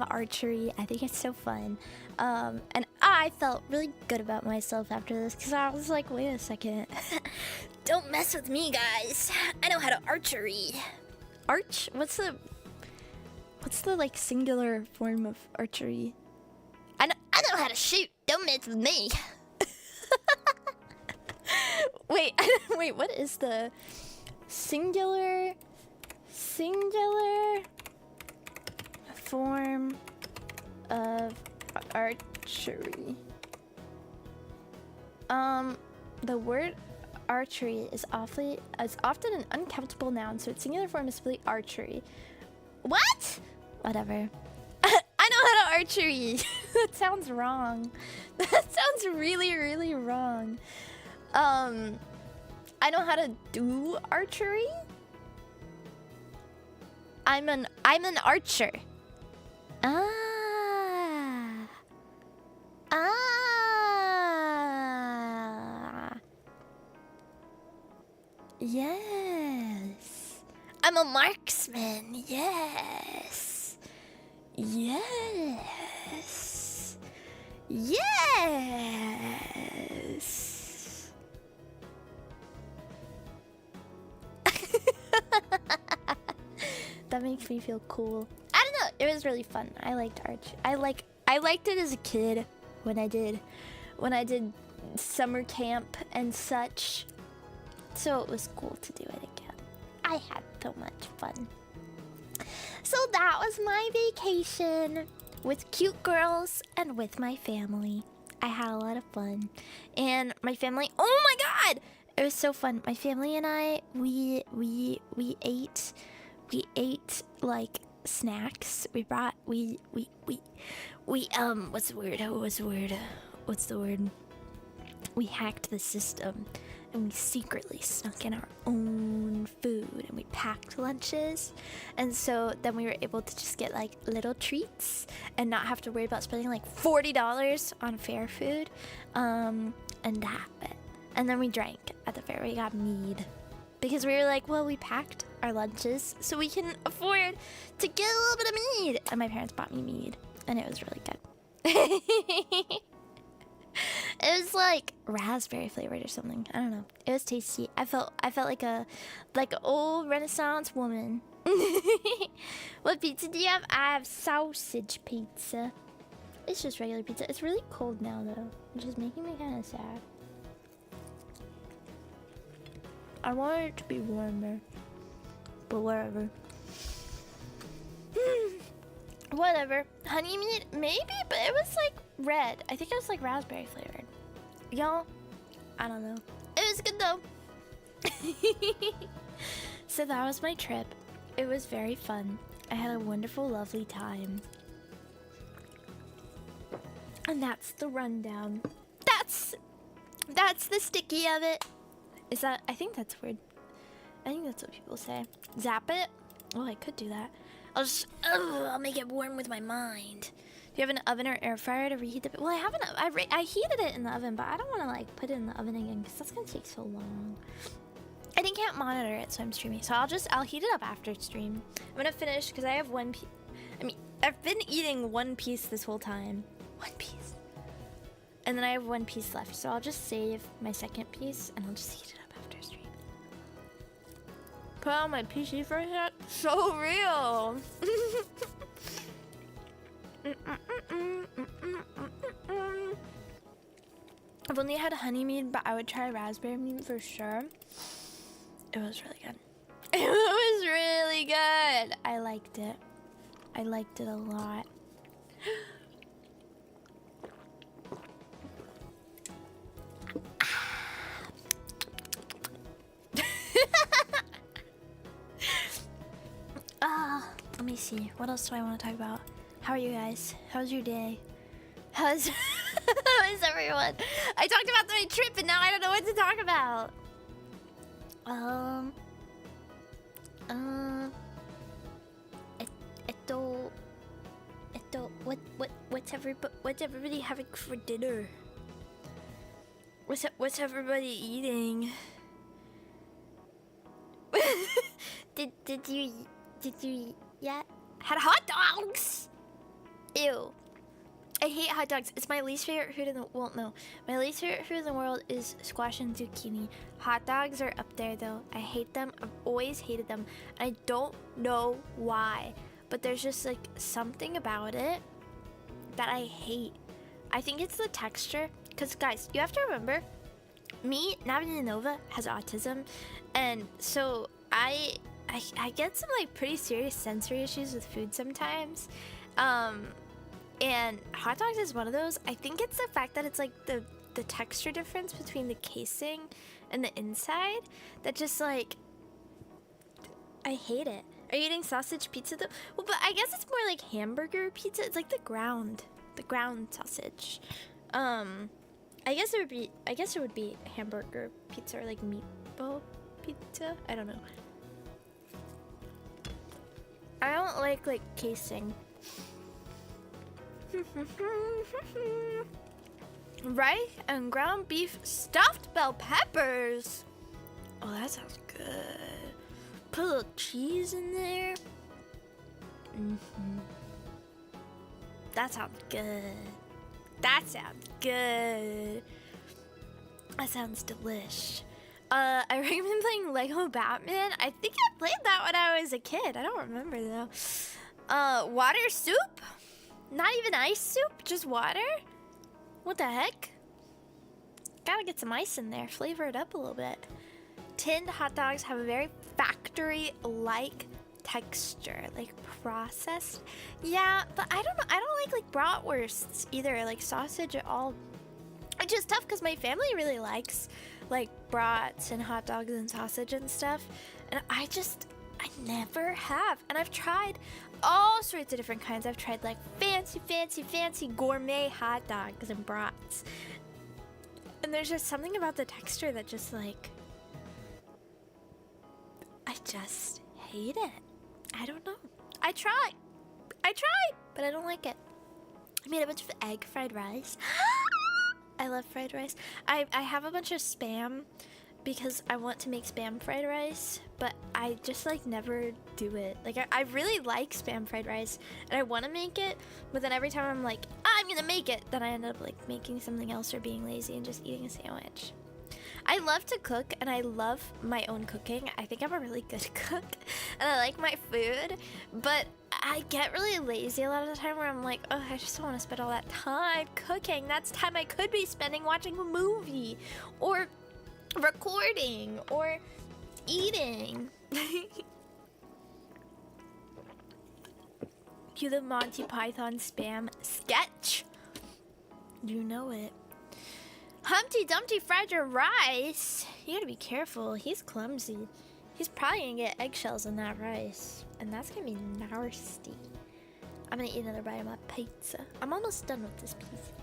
archery. I think it's so fun. And I felt really good about myself after this because I was like, wait a second. Don't mess with me, guys. I know how to archery. Arch? What's the like singular form of archery? I know how to shoot. Don't mess with me. Wait, what is the singular form of archery? The word archery is often an uncountable noun, so its singular form is simply archery. What? Whatever. I know how to archery. That sounds wrong. That sounds really, really wrong. I know how to do archery. I'm an archer. Ah. Yes. I'm a marksman. Yes. Yes. Yes. That makes me feel cool. I don't know. It was really fun. I liked arch. I liked it as a kid when I did summer camp and such. So it was cool to do it again. I had so much fun. So that was my vacation with cute girls and with my family. I had a lot of fun. And my family, oh my god! It was so fun. My family and I, we ate like snacks. What's the word? We hacked the system and we secretly snuck in our own food and we packed lunches. And so then we were able to just get like little treats and not have to worry about spending like $40 on fair food. And that bit. And then we drank at the fair. We got mead. Because we were like, well, we packed our lunches so we can afford to get a little bit of mead. And my parents bought me mead. And it was really good. It was like raspberry flavored or something. I don't know. It was tasty. I felt like an old Renaissance woman. What pizza do you have? I have sausage pizza. It's just regular pizza. It's really cold now though, which is making me kind of sad. I want it to be warmer, but whatever. Whatever. Honey meat, maybe, but it was like red. I think it was like raspberry flavored. Y'all, I don't know. It was good though. So that was my trip. It was very fun. I had a wonderful, lovely time. And that's the rundown. That's the sticky of it. Is that? I think that's weird. I think that's what people say. Zap it? Oh, I could do that. I'll make it warm with my mind. Do you have an oven or air fryer to reheat the? Well, I have I heated it in the oven, but I don't want to like put it in the oven again because that's gonna take so long. I can't monitor it, so I'm streaming. So I'll heat it up after stream. I'm gonna finish because I have one piece. I mean, I've been eating one piece this whole time. One piece. And then I have one piece left, so I'll just save my second piece and I'll just heat it up after stream. Put on my PC for a sec. So real. I've only had honey mead, but I would try raspberry mead for sure. It was really good. It was really good. I liked it. I liked it a lot. Let me see. What else do I want to talk about? How are you guys? How's your day? How's everyone? I talked about my trip and now I don't know what to talk about. What's everybody having for dinner? What's everybody eating? Did you eat yet? Had hot dogs! Ew. I hate hot dogs. It's my least favorite food in the world. No. My least favorite food in the world is squash and zucchini. Hot dogs are up there though. I hate them. I've always hated them. I don't know why. But there's just like something about it that I hate. I think it's the texture. Because guys, you have to remember, Navina Nova has autism. And so I get some like pretty serious sensory issues with food sometimes. And hot dogs is one of those. I think it's the fact that it's like the the texture difference between the casing and the inside that just like, I hate it. Are you eating sausage pizza though? Well, but I guess it's more like hamburger pizza. It's like the ground sausage. I guess it would be hamburger pizza or like meatball pizza. I don't know. I don't like casing. Rice and ground beef stuffed bell peppers. Oh, that sounds good. Put a little cheese in there. That sounds good. That sounds good. That sounds delish. I recommend playing Lego Batman. I think I played that when I was a kid. I don't remember though. Water soup? Not even ice soup, just water? What the heck? Gotta get some ice in there, flavor it up a little bit. Tinned hot dogs have a very factory-like texture, like processed. Yeah, but I don't know. I don't like bratwursts either, like sausage at all. It's just tough because my family really likes like brats and hot dogs and sausage and stuff, and I never have. And I've tried all sorts of different kinds. I've tried like fancy gourmet hot dogs and brats, and there's just something about the texture that just like, I just hate it. I don't know. I tried, but I don't like it. I made a bunch of egg fried rice. I love fried rice. I have a bunch of Spam because I want to make Spam fried rice, but I just like never do it. Like I really like Spam fried rice and I want to make it, but then every time I'm like, I'm gonna make it, then I end up like making something else or being lazy and just eating a sandwich. I love to cook and I love my own cooking. I think I'm a really good cook and I like my food, but I get really lazy a lot of the time where I'm like, oh, I just don't want to spend all that time cooking. That's time I could be spending watching a movie or recording or eating. Cue the Monty Python Spam sketch. You know it. Humpty Dumpty fried your rice. You gotta be careful. He's clumsy. He's probably gonna get eggshells in that rice. And that's gonna be nasty. I'm gonna eat another bite of my pizza. I'm almost done with this piece.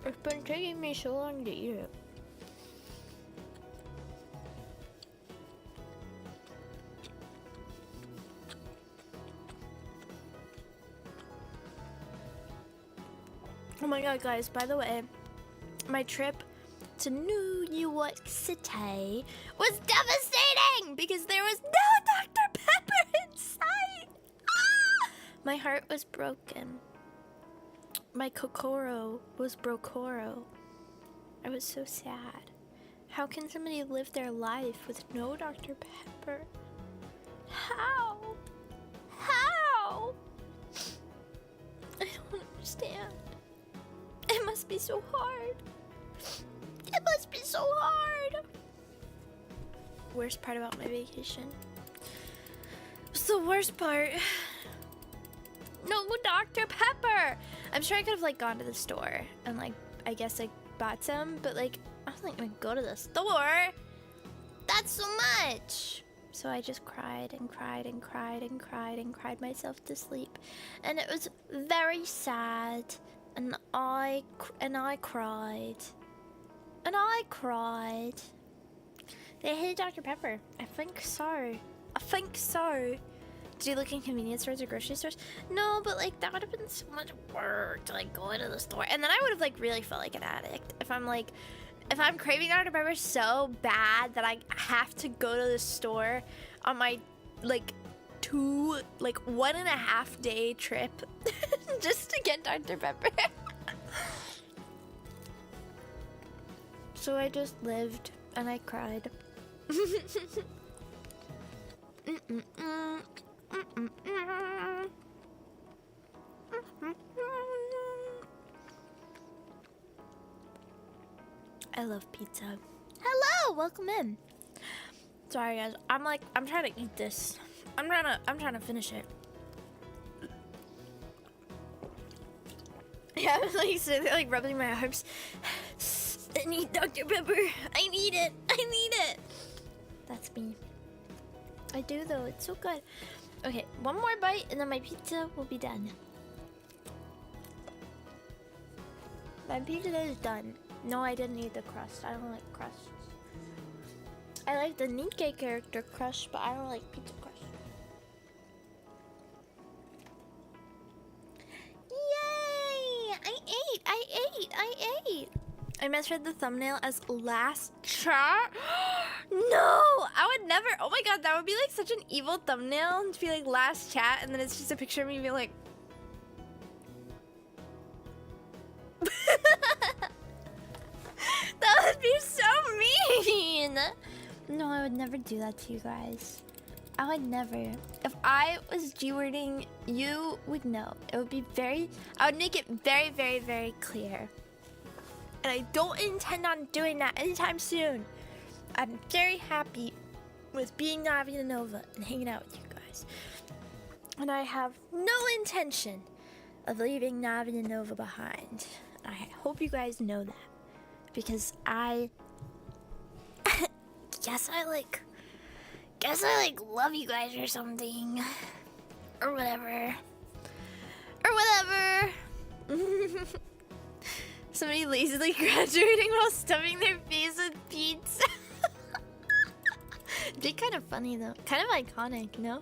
It's been taking me so long to eat it. Oh my god, guys, by the way, my trip to New York City was devastating because there was no Dr. Pepper in sight. Ah! My heart was broken. My kokoro was brokoro. I was so sad. How can somebody live their life with no Dr. Pepper? How? How? I don't understand. It must be so hard. It must be so hard. Worst part about my vacation. What's the worst part? No Dr. Pepper. I'm sure I could have like gone to the store and like I guess I bought some, but like I was like, gonna go to the store. That's so much. So I just cried and cried and cried and cried and cried myself to sleep, and it was very sad. And I cried. And I cried. They hated Dr. Pepper. I think so. I think so. Did you look in convenience stores or grocery stores? No, but like that would have been so much work to like go into the store. And then I would have like really felt like an addict. If I'm craving Dr. Pepper so bad that I have to go to the store on my like 1.5 day trip just to get Dr. Pepper. So I just lived and I cried. I love pizza. Hello, welcome in. Sorry guys, I'm trying to eat this. I'm trying to finish it. Yeah, I'm like sitting there, like rubbing my arms. I need Dr. Pepper. I need it. I need it. That's me. I do though. It's so good. Okay, one more bite and then my pizza will be done. My pizza is done. No, I didn't eat the crust. I don't like crusts. I like the Nikkei character crust, but I don't like pizza crust. Yay! I ate! I misread the thumbnail as last chat. No! I would never. Oh my god, that would be like such an evil thumbnail to be like last chat and then it's just a picture of me being like. That would be so mean! No, I would never do that to you guys. I would never. If I was G-wording, you would know. It would be very... I would make it very, very, very clear. And I don't intend on doing that anytime soon. I'm very happy with being Navina Nova and hanging out with you guys. And I have no intention of leaving Navina Nova behind. I hope you guys know that. Because I guess I love you guys or something. Or whatever. Somebody lazily graduating while stuffing their face with pizza. It'd be kind of funny though. Kind of iconic, no?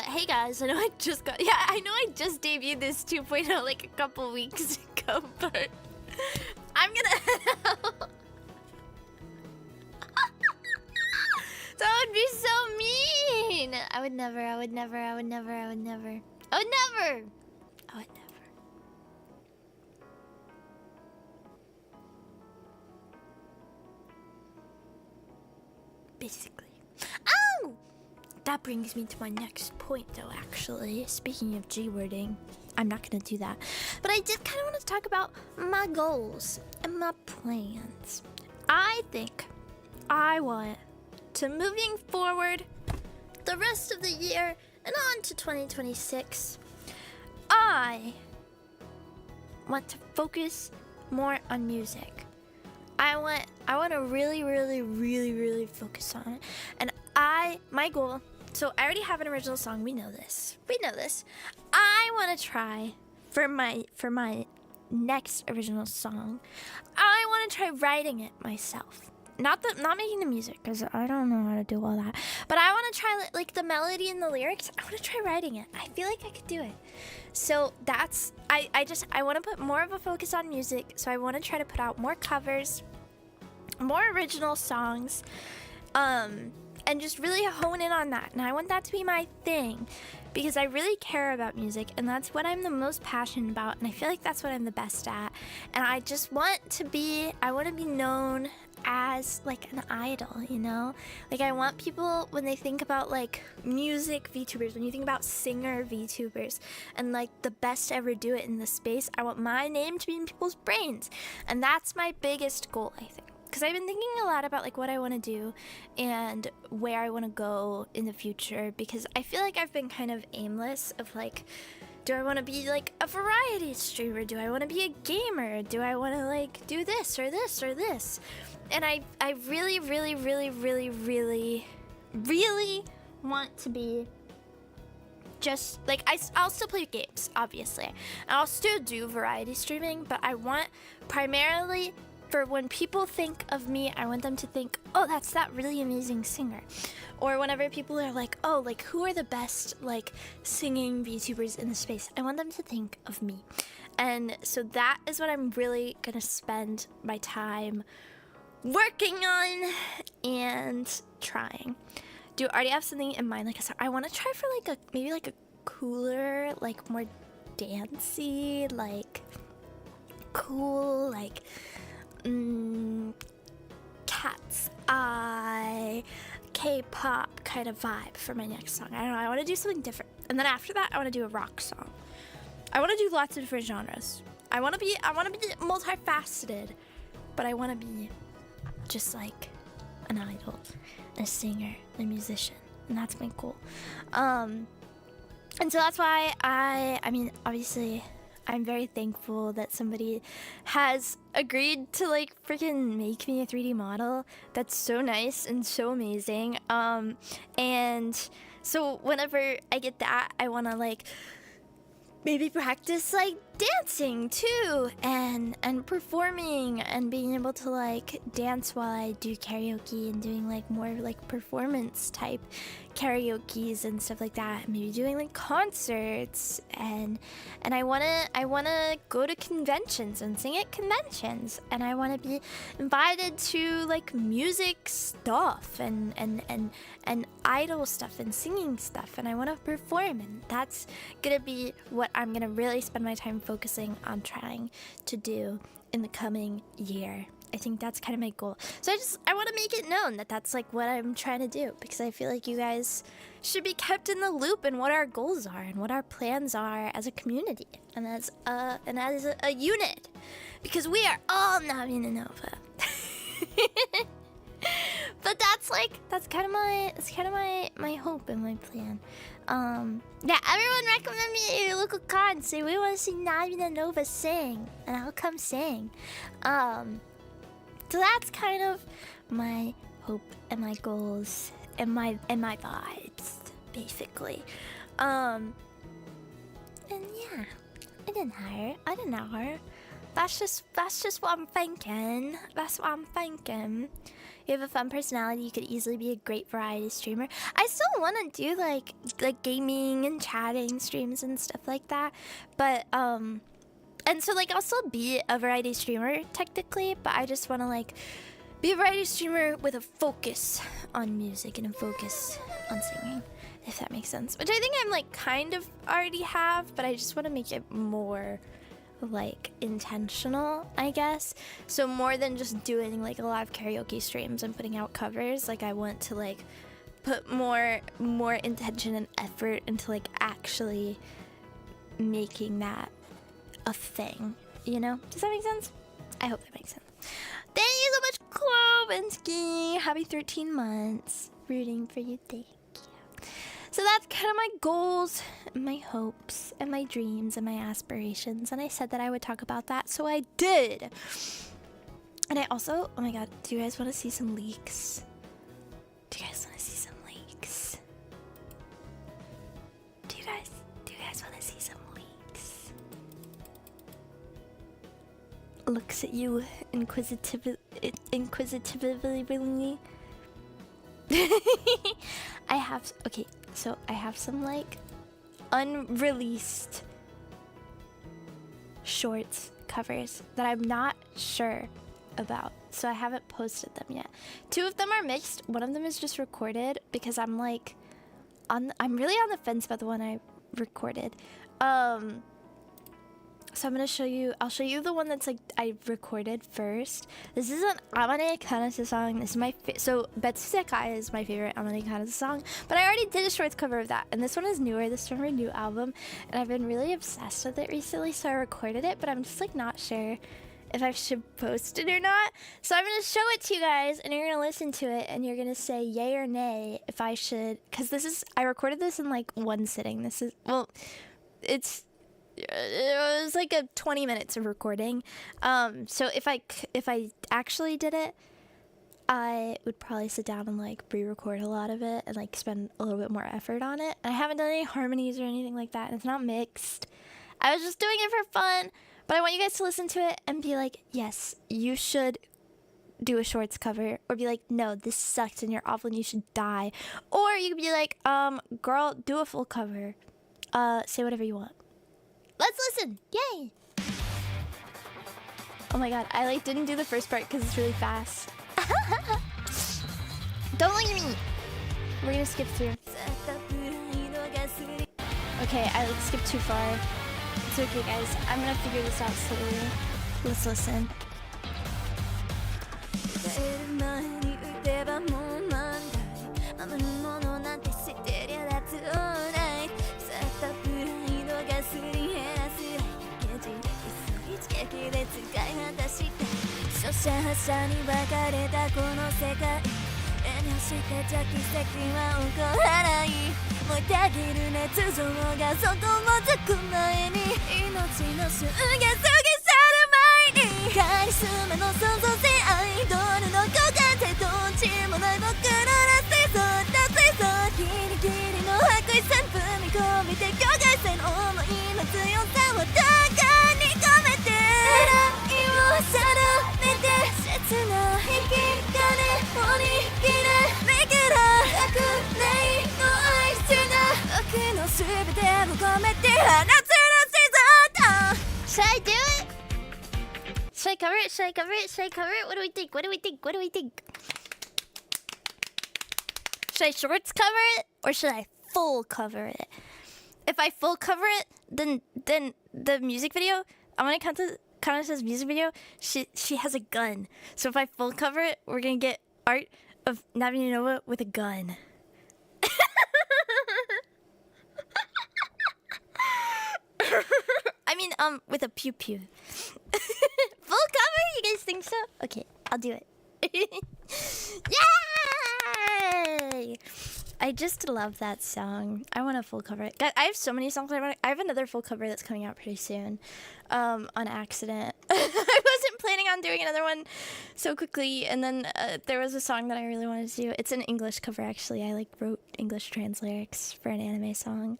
Hey guys, I know I just debuted this 2.0 like a couple weeks ago, but I'm gonna head out. That would be so mean. I would never. Basically. Oh! That brings me to my next point, though, actually. Speaking of G-wording, I'm not going to do that. But I did kind of want to talk about my goals and my plans. I think I want to, moving forward, the rest of the year and on to 2026, I want to focus more on music. I want to really focus on it. And my goal, so I already have an original song. We know this. I want to try for my next original song. I want to try writing it myself. Not making the music, because I don't know how to do all that. But I want to try like the melody and the lyrics. I want to try writing it. I feel like I could do it. So that's I want to put more of a focus on music. So I want to try to put out more covers, more original songs, and just really hone in on that. And I want that to be my thing, because I really care about music, and that's what I'm the most passionate about, and I feel like that's what I'm the best at. And I just want to be known as like an idol, you know? Like, I want people, when they think about like music VTubers, when you think about singer VTubers and like the best to ever do it in the space, I want my name to be in people's brains. And that's my biggest goal, I think. Because I've been thinking a lot about like what I want to do and where I want to go in the future, because I feel like I've been kind of aimless of like, do I want to be like a variety streamer? Do I want to be a gamer? Do I want to like do this or this or this? And I really want to be just like, I'll still play games, obviously. And I'll still do variety streaming, but I want primarily, for when people think of me, I want them to think, oh, that's that really amazing singer. Or whenever people are like, oh, like who are the best like singing VTubers in the space, I want them to think of me. And so that is what I'm really gonna spend my time working on and trying. Do you already have something in mind? Like I want to try for like maybe like a cooler, like more dancey, like cool, like cat's eye, K-pop kind of vibe for my next song. I don't know, I want to do something different. And then after that, I want to do a rock song. I want to do lots of different genres. I want to be multifaceted, but I want to be just like an idol, a singer, a musician, and that's my goal. And And so that's why I mean, obviously, I'm very thankful that somebody has agreed to like freaking make me a 3D model. That's so nice and so amazing. And so whenever I get that, I want to like maybe practice like dancing too, and performing, and being able to like dance while I do karaoke, and doing like more like performance type karaoke's and stuff like that. Maybe doing like concerts, and I wanna go to conventions and sing at conventions, and I wanna be invited to like music stuff and idol stuff and singing stuff, and I wanna perform, and that's gonna be what I'm gonna really spend my time focusing on trying to do in the coming year. I think that's kind of my goal. So I want to make it known that that's like what I'm trying to do, because I feel like you guys should be kept in the loop in what our goals are and what our plans are as a community and as a unit, because we are all Navina Nova. But that's kind of my hope and my plan. Yeah, everyone recommend me at your local con. Say we want to see Navina Nova sing, and I'll come sing. So that's kind of my hope and my goals and my vibes, basically. And yeah, I didn't know her. That's just what I'm thinking. That's what I'm thinking. You have a fun personality. You could easily be a great variety streamer. I still want to do like gaming and chatting streams and stuff like that. But and so like I'll still be a variety streamer technically, but I just want to like be a variety streamer with a focus on music and a focus on singing, if that makes sense. Which I think I'm like kind of already have, but I just want to make it more like intentional, I guess. So more than just doing like a lot of karaoke streams and putting out covers, like I want to like put more intention and effort into like actually making that a thing, you know? Does that make sense? I hope that makes sense. Thank you so much, Klovinsky. Happy 13 months. Rooting for you. Thank you. So that's kind of my goals, and my hopes, and my dreams, and my aspirations. And I said that I would talk about that, so I did. And I also, oh my god, do you guys want to see some leaks? Do you guys want to see some leaks? Do you guys want to see some leaks? Looks at you inquisitively. So I have some like unreleased shorts covers that I'm not sure about, so I haven't posted them yet. 2 of them are mixed. One of them is just recorded because I'm like I'm really on the fence about the one I recorded. So I'm gonna show you. I'll show you the one that's like I recorded first. This is an Amane Kanase song. This is my so Betsu Sekai is my favorite Amane Kanase song. But I already did a shorts cover of that, and this one is newer. This is from her new album, and I've been really obsessed with it recently. So I recorded it, but I'm just like not sure if I should post it or not. So I'm gonna show it to you guys, and you're gonna listen to it, and you're gonna say yay or nay if I should. Cause this is I recorded this in like one sitting. This is it was like a 20 minutes of recording. So if I actually did it, I would probably sit down and like re-record a lot of it and like spend a little bit more effort on it. And I haven't done any harmonies or anything like that, and it's not mixed. I was just doing it for fun, but I want you guys to listen to it and be like, yes, you should do a shorts cover, or be like, no, this sucks and you're awful and you should die. Or you could be like, girl, do a full cover. Say whatever you want. Let's listen. Yay. Oh my god, I like didn't do the first part because it's really fast. Don't look at me. We're gonna skip through. Okay, I like skipped too far. It's okay, guys. I'm gonna figure this out slowly. Let's listen. 燃えてあげる熱情がそこもつく前に命の瞬間過ぎ去る前にカリスマの創造性アイドルの股間でどっちもない僕らら水槽だ水槽ギリギリの白衣線踏み込みて境界線思いの強さをどこに込めて狙いを定めて切な引き金を握るめくら革命の愛してな僕の全てを込めて放つの水槽 Should I do it? Should I cover it? Should I cover it? Should I cover it? What do we think? What do we think? What do we think? Should I shorts cover it or should I full cover it? If I full cover it, then the music video, I want to count Kanasha's music video. She has a gun. So if I full cover it, we're gonna get art of Navina with a gun. I mean, with a pew pew. Full cover? You guys think so? Okay, I'll do it. Yay! I just love that song. I want to full cover it. God, I have so many songs. I have another full cover that's coming out pretty soon. On accident. I wasn't planning on doing another one so quickly, and then there was a song that I really wanted to do. It's an English cover, actually. I wrote English trans lyrics for an anime song.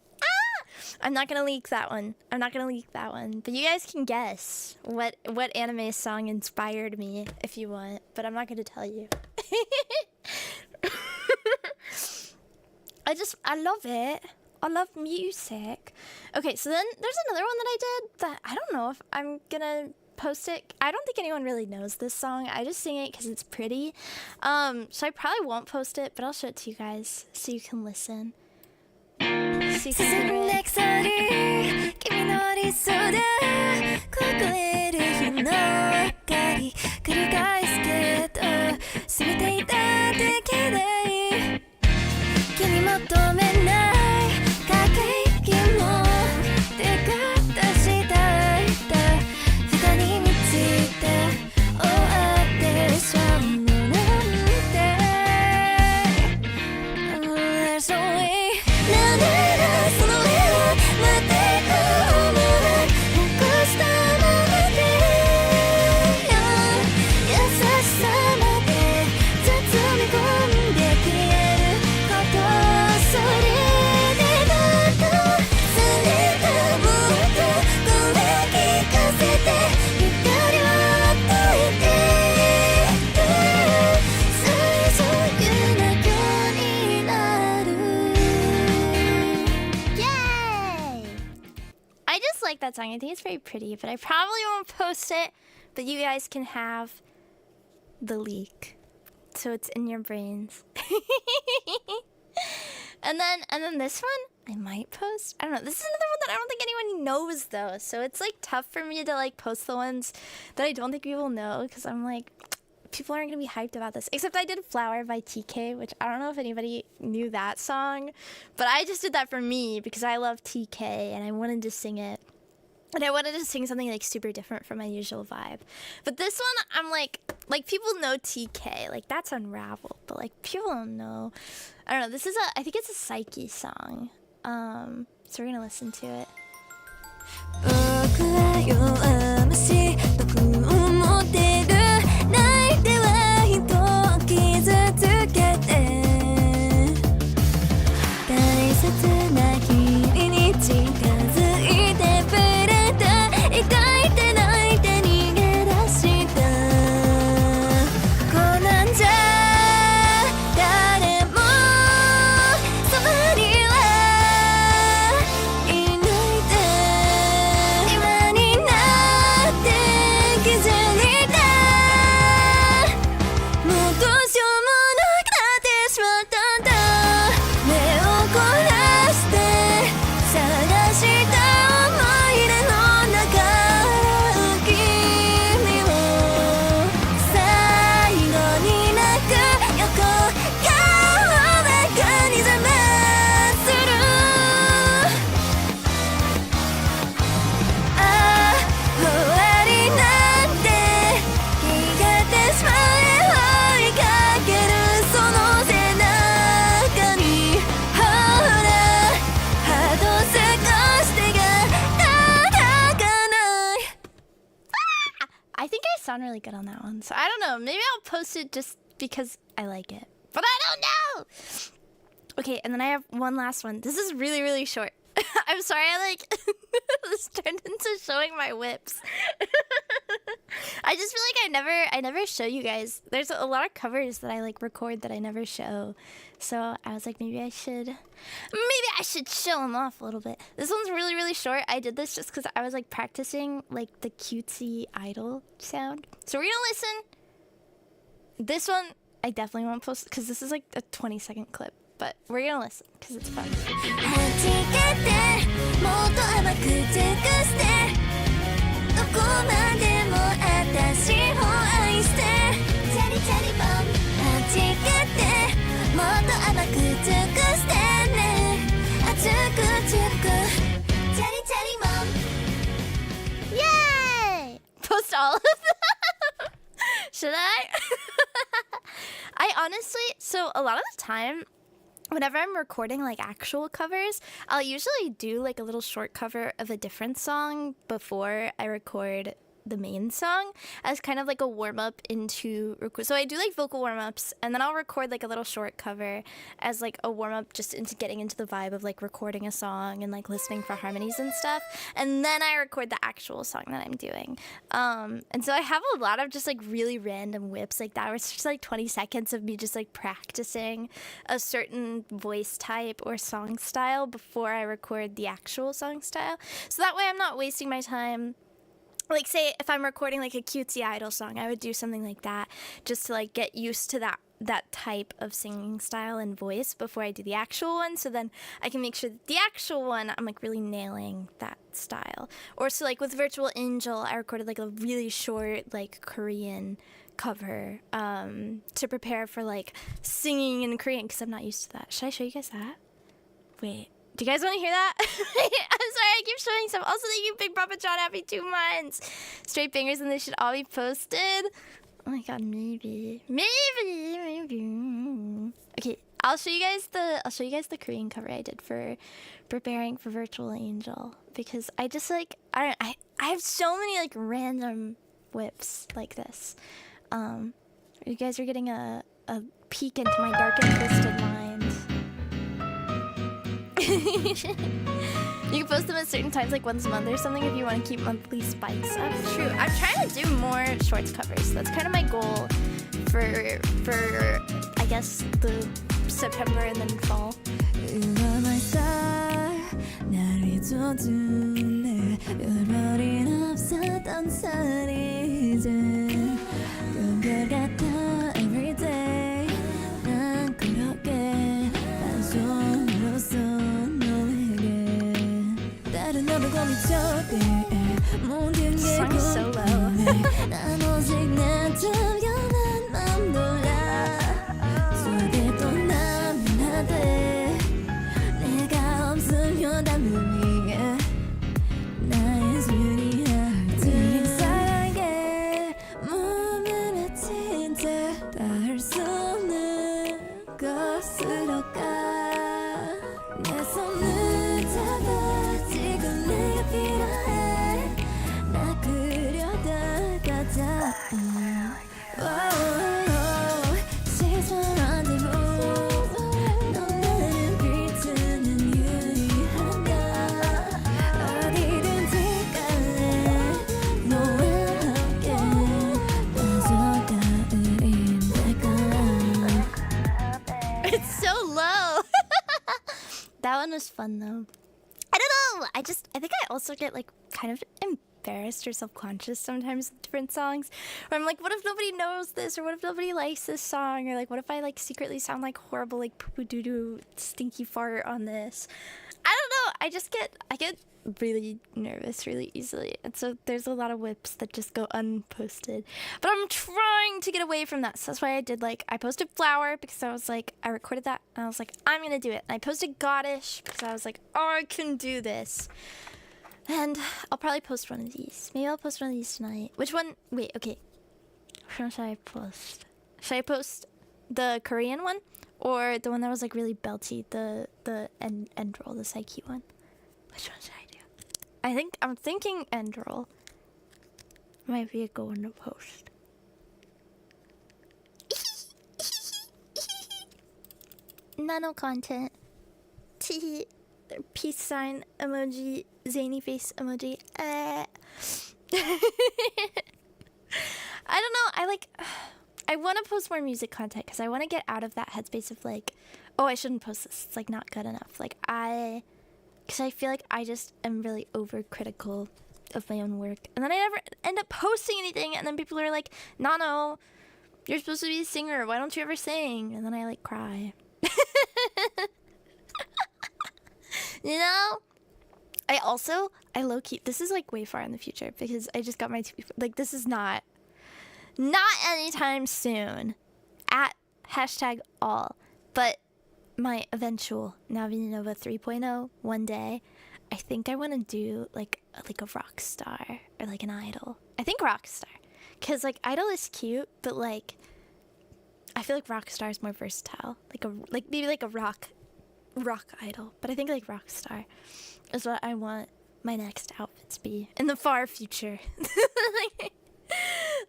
I'm not gonna leak that one. But you guys can guess what anime song inspired me if you want. But I'm not gonna tell you. I love it. I love music. Okay, so then there's another one that I did that I don't know if I'm gonna post it. I don't think anyone really knows this song. I just sing it because it's pretty. So I probably won't post it, but I'll show it to you guys so you can listen. So you can hear it. That song. I think it's very pretty, but I probably won't post it, but you guys can have the leak so it's in your brains. and then this one I might post. I don't know. This is another one that I don't think anyone knows though, so it's like tough for me to like post the ones that I don't think people know because I'm like, people aren't gonna be hyped about this. Except I did Flower by TK, which I don't know if anybody knew that song, but I just did that for me because I love TK and I wanted to sing it. And I wanted to sing something like super different from my usual vibe. But this one, I'm like people know TK, like that's Unraveled, but like people don't know. I don't know, this is I think it's a Psyche song. So we're gonna listen to it. think I sound really good on that one. So I don't know. Maybe I'll post it just because I like it. But I don't know. Okay, and then I have one last one. This is really, really short. I'm sorry I like this turned into showing my whips. I just feel like I never show you guys. There's a lot of covers that I like record that I never show. So I was like, maybe I should show them off a little bit. This one's really, really short. I did this just because I was like practicing like the cutesy idol sound. So we're gonna listen. This one I definitely won't post because this is like a 20-second clip. But we're gonna listen because it's fun. Yay! Post all of them. Should I? I honestly, so a lot of the time, whenever I'm recording like actual covers, I'll usually do like a little short cover of a different song before I record the main song as kind of like a warm-up into record. So I do like vocal warm-ups and then I'll record like a little short cover as like a warm-up just into getting into the vibe of like recording a song and like listening for harmonies and stuff, and then I record the actual song that I'm doing. And so I have a lot of just like really random whips like that where it's just like 20 seconds of me just like practicing a certain voice type or song style before I record the actual song style, so that way I'm not wasting my time. Like, say, if I'm recording, like, a cutesy idol song, I would do something like that just to, like, get used to that type of singing style and voice before I do the actual one, so then I can make sure that the actual one, I'm, like, really nailing that style. Or, so, like, with Virtual Angel, I recorded, like, a really short, like, Korean cover to prepare for, like, singing in Korean, because I'm not used to that. Should I show you guys that? Wait. Do you guys want to hear that? I'm sorry, I keep showing stuff. Also, thank you, Big Papa John. Happy 2 months. Straight fingers, and they should all be posted. Oh my god, maybe. Okay, I'll show you guys the Korean cover I did for preparing for Virtual Angel, because I just like I have so many like random whips like this. You guys are getting a peek into my dark and twisted mind. You can post them at certain times, like once a month or something, if you want to keep monthly spikes up. True. I'm trying to do more shorts covers. That's kind of my goal for I guess the September and then fall. This song is so low. It's so low. That one was fun though. I don't know. I think I also get like kind of embarrassed or self-conscious sometimes with different songs, where I'm like, what if nobody knows this, or what if nobody likes this song, or like what if I like secretly sound like horrible like poo-poo doo-doo stinky fart on this. I don't know. I get really nervous really easily, and so there's a lot of whips that just go unposted, but I'm trying to get away from that. So that's why I posted Flower, because I was like, I recorded that and I was like, I'm gonna do it, and I posted Goddish because I was like, oh, I can do this. And I'll probably post one of these. Maybe I'll post one of these tonight. Which one? Wait, okay. Which one should I post? Should I post the Korean one, or the one that was like really belty, the end roll, the Psyche one? Which one should I do? I'm thinking end roll. My vehicle in the post. Nano content. Peace sign emoji. Zany face emoji. I don't know. I want to post more music content because I want to get out of that headspace of like, oh, I shouldn't post this. It's like not good enough. Like because I feel like I just am really overcritical of my own work, and then I never end up posting anything, and then people are like, Nano, you're supposed to be a singer, why don't you ever sing? And then I like cry. You know, I low-key, this is like way far in the future because I just got my like, this is not anytime soon at #all, but my eventual Navina 3.0 one day. I think I want to do like a rock star or like an idol. I think rock star, because like idol is cute, but like I feel like rock star is more versatile. Like maybe like a rock idol, but I think like rock star is what I want my next outfit to be in the far future. Like,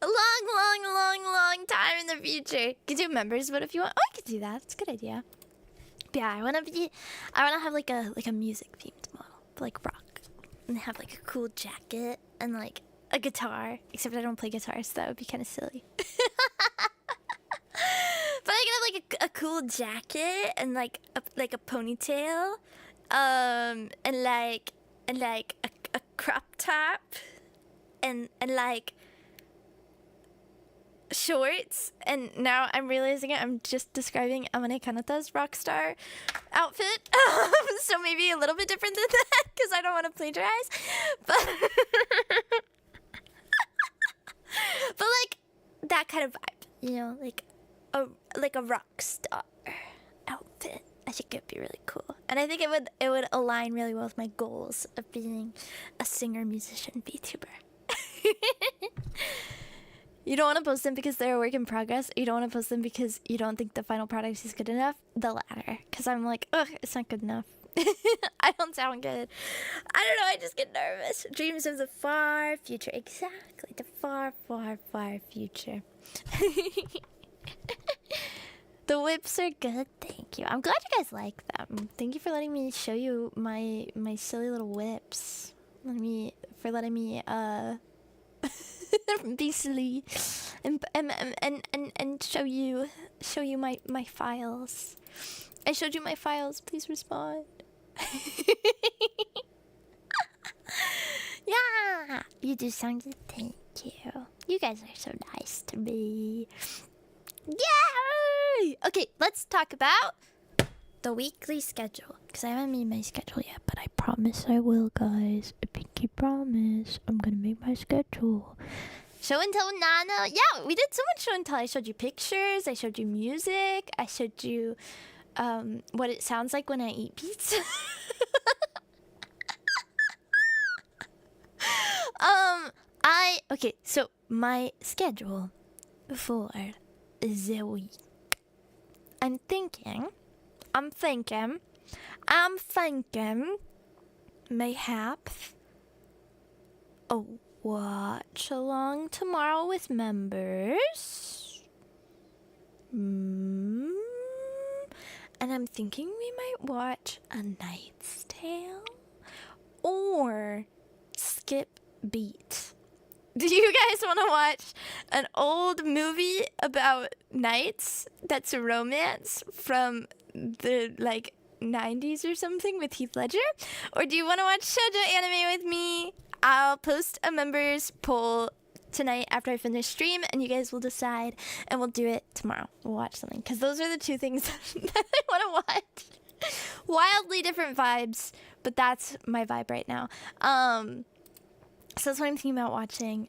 a long time in the future. You can do members, but if you want, I could do that. It's a good idea. But yeah, I want to have like a music themed model, like rock, and have like a cool jacket and like a guitar. Except I don't play guitar, so that would be kind of silly. But I could have like a cool jacket and like a ponytail, and like a crop top, and like shorts. And now I'm realizing it, I'm just describing Amane Kanata's rock star outfit. So maybe a little bit different than that because I don't want to plagiarize. But but like that kind of vibe, you know, like a rock star outfit. I think it'd be really cool, and I think it would align really well with my goals of being a singer, musician, VTuber. You don't want to post them because they're a work in progress. You don't want to post them because you don't think the final product is good enough. The latter, because I'm like, ugh, it's not good enough. I don't sound good. I don't know. I just get nervous. Dreams of the far future. Exactly, the far future. The whips are good, thank you. I'm glad you guys like them. Thank you for letting me show you my silly little whips. For letting me be silly and show you my files. I showed you my files. Please respond. Yeah, you do sound good. Thank you. You guys are so nice to me. Yay! Okay, let's talk about the weekly schedule. Because I haven't made my schedule yet, but I promise I will, guys. A pinky promise. I'm gonna make my schedule. Show and tell Nana. Yeah, we did so much show and tell. I showed you pictures. I showed you music. I showed you what it sounds like when I eat pizza. Okay, so my schedule for the week. I'm thinking mayhaps a watch along tomorrow with members. And I'm thinking we might watch A Knight's Tale or skip beat. Do you guys want to watch an old movie about knights that's a romance from the like 90s or something with Heath Ledger? Or do you want to watch shoujo anime with me? I'll post a members poll tonight after I finish stream, and you guys will decide, and we'll do it tomorrow. We'll watch something, because those are the two things that I want to watch. Wildly different vibes, but that's my vibe right now. So that's what I'm thinking about watching.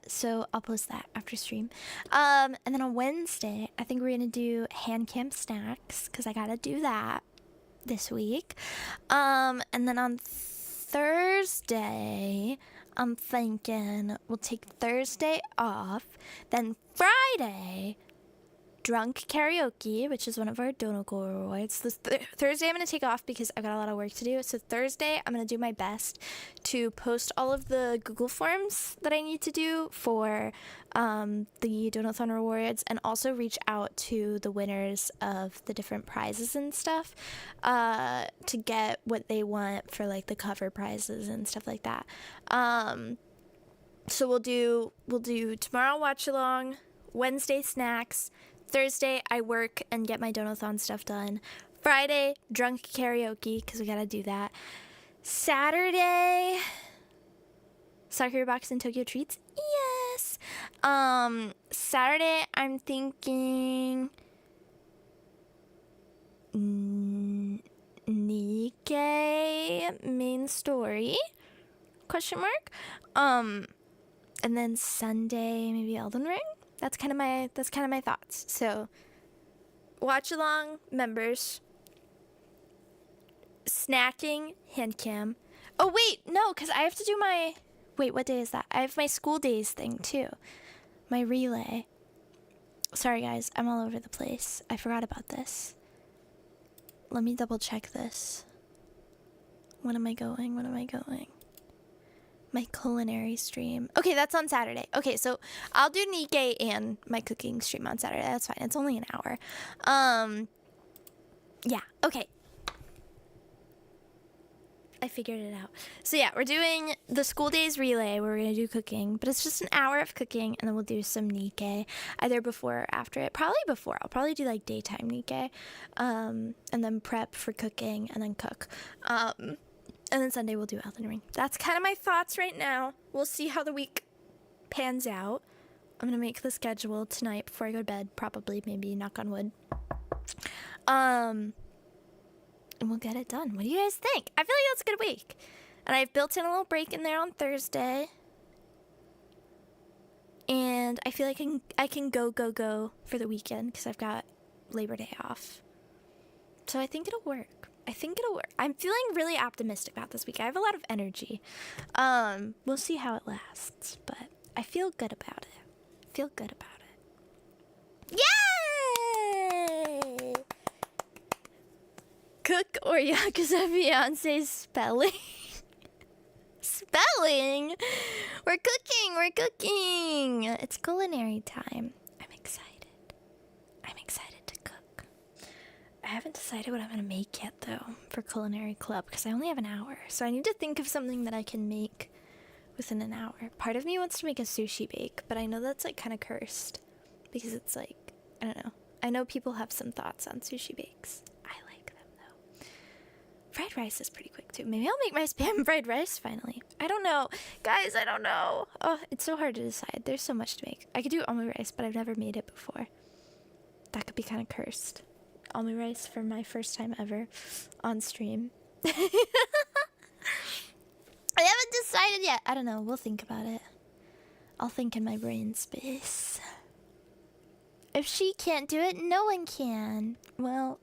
So I'll post that after stream. And then on Wednesday, I think we're gonna do hand camp snacks, because I gotta do that this week. And then on Thursday, I'm thinking we'll take Thursday off. Then Friday, drunk karaoke, which is one of our donut goal rewards. This Thursday I'm going to take off because I've got a lot of work to do. So Thursday I'm going to do my best to post all of the Google Forms that I need to do for the Donathon rewards, and also reach out to the winners of the different prizes and stuff to get what they want for like the cover prizes and stuff like that. So we'll do tomorrow watch along, Wednesday snacks, Thursday I work and get my Donathon stuff done, Friday drunk karaoke because we gotta do that, Saturday Sakura Box and Tokyo Treats, yes. Saturday I'm thinking Nikkei main story ? And then Sunday maybe Elden Ring. That's kind of my thoughts. So watch along members, snacking hand cam. Oh wait, no, because I have to do my what day is that? I have my school days thing too, my relay. Sorry guys, I'm all over the place. I forgot about this. Let me double check this. When am I going? My culinary stream. Okay, that's on Saturday. Okay, so I'll do Nikkei and my cooking stream on Saturday. That's fine. It's only an hour. Yeah, okay. I figured it out. So yeah, we're doing the school days relay where we're going to do cooking, but it's just an hour of cooking, and then we'll do some Nikkei either before or after it. Probably before. I'll probably do like daytime Nikkei, and then prep for cooking and then cook. And then Sunday we'll do Elden Ring. That's kind of my thoughts right now. We'll see how the week pans out. I'm going to make the schedule tonight before I go to bed. Probably, maybe, knock on wood. And we'll get it done. What do you guys think? I feel like that's a good week. And I've built in a little break in there on Thursday. And I feel like I can go for the weekend because I've got Labor Day off. So I think it'll work. I'm feeling really optimistic about this week. I have a lot of energy. We'll see how it lasts, but I feel good about it. Yay! Cook or Yakuza Fiance's spelling. Spelling? We're cooking. It's culinary time. I'm excited to cook. I haven't decided what I'm going to make yet, though, for Culinary Club, because I only have an hour. So I need to think of something that I can make within an hour. Part of me wants to make a sushi bake, but I know that's, like, kind of cursed. Because it's, like, I don't know. I know people have some thoughts on sushi bakes. I like them, though. Fried rice is pretty quick, too. Maybe I'll make my spam fried rice, finally. I don't know. Guys, I don't know. Oh, it's so hard to decide. There's so much to make. I could do omelet rice, but I've never made it before. That could be kind of cursed. Omelet rice for my first time ever on stream. I haven't decided yet. I don't know. We'll think about it. I'll think in my brain space. If she can't do it, no one can. Well,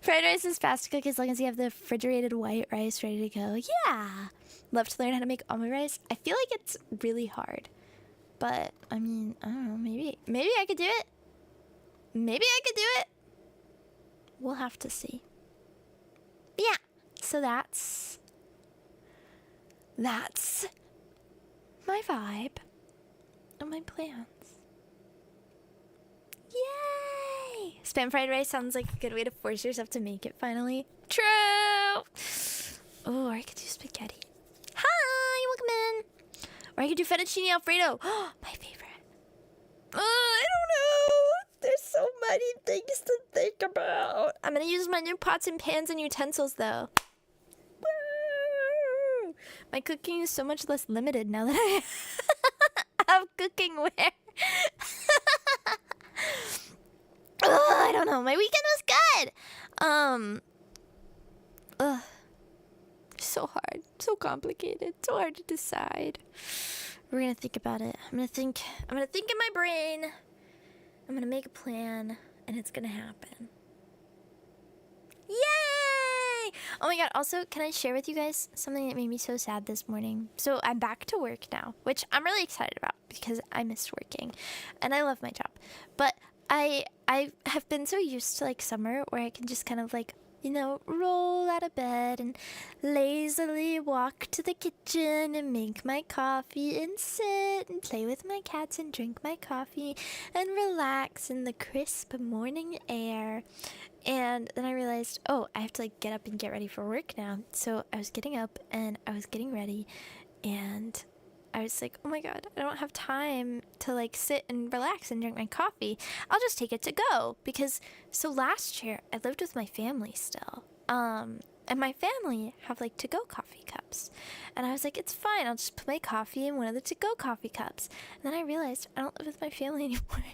fried rice is fast to cook as long as you have the refrigerated white rice ready to go. Yeah. Love to learn how to make omelet rice. I feel like it's really hard. But, I mean, I don't know. Maybe I could do it. We'll have to see. But yeah, so that's my vibe and my plans. Yay! Spam fried rice sounds like a good way to force yourself to make it finally. True! Oh, or I could do spaghetti. Hi, welcome in. Or I could do fettuccine alfredo. My favorite. I don't know. There's so many things to think about. I'm gonna use my new pots and pans and utensils, though. Woo! My cooking is so much less limited now that I have cooking-ware. I don't know. My weekend was good. So hard. So complicated. So hard to decide. We're gonna think about it. I'm gonna think in my brain. I'm gonna make a plan, and it's gonna happen. Yay! Oh my god, also, can I share with you guys something that made me so sad this morning? So I'm back to work now, which I'm really excited about because I missed working and I love my job. But I have been so used to like summer where I can just kind of like, you know, roll out of bed and lazily walk to the kitchen and make my coffee and sit and play with my cats and drink my coffee and relax in the crisp morning air. And then I realized, oh, I have to like get up and get ready for work now. So I was getting up and I was getting ready and I was like, oh my god, I don't have time to like sit and relax and drink my coffee. I'll just take it to go. Because so last year I lived with my family still. And my family have like to-go coffee cups. And I was like, it's fine, I'll just put my coffee in one of the to-go coffee cups. And then I realized I don't live with my family anymore.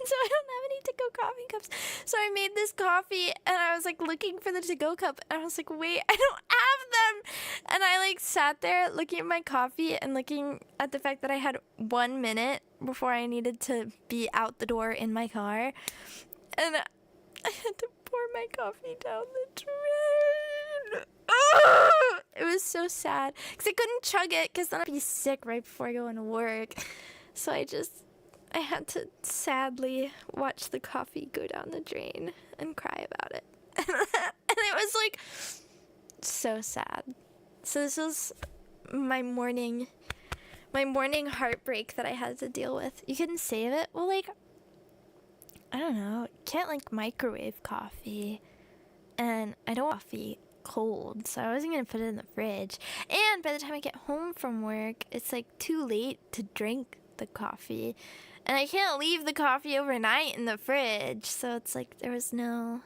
So I don't have any to-go coffee cups. So I made this coffee and I was like looking for the to-go cup and I was like, wait, I don't have them. And I like sat there looking at my coffee and looking at the fact that I had 1 minute before I needed to be out the door in my car. And I had to pour my coffee down the drain. Oh, it was so sad because I couldn't chug it because then I'd be sick right before I go into work. So I had to sadly watch the coffee go down the drain and cry about it. And it was like so sad. So this was my morning heartbreak that I had to deal with. You couldn't save it? Well, like, I don't know. You can't like microwave coffee. And I don't want coffee cold, so I wasn't going to put it in the fridge. And by the time I get home from work, it's like too late to drink the coffee. And I can't leave the coffee overnight in the fridge, so it's like there was no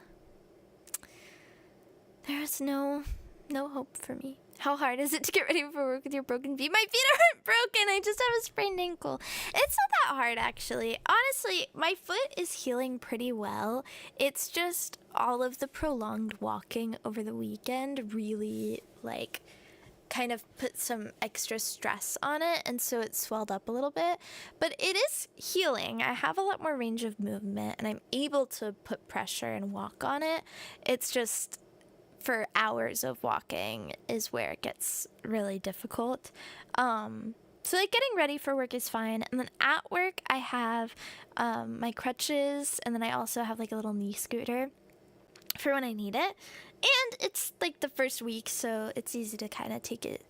hope for me. How hard is it to get ready for work with your broken feet? My feet aren't broken, I just have a sprained ankle. It's not that hard, actually. Honestly, my foot is healing pretty well. It's just all of the prolonged walking over the weekend really, like, kind of put some extra stress on it, and so it swelled up a little bit, but it is healing. I have a lot more range of movement and I'm able to put pressure and walk on it. It's just for hours of walking is where it gets really difficult. So like getting ready for work is fine, and then at work I have my crutches, and then I also have like a little knee scooter for when I need it. And it's like the first week, so it's easy to kind of take it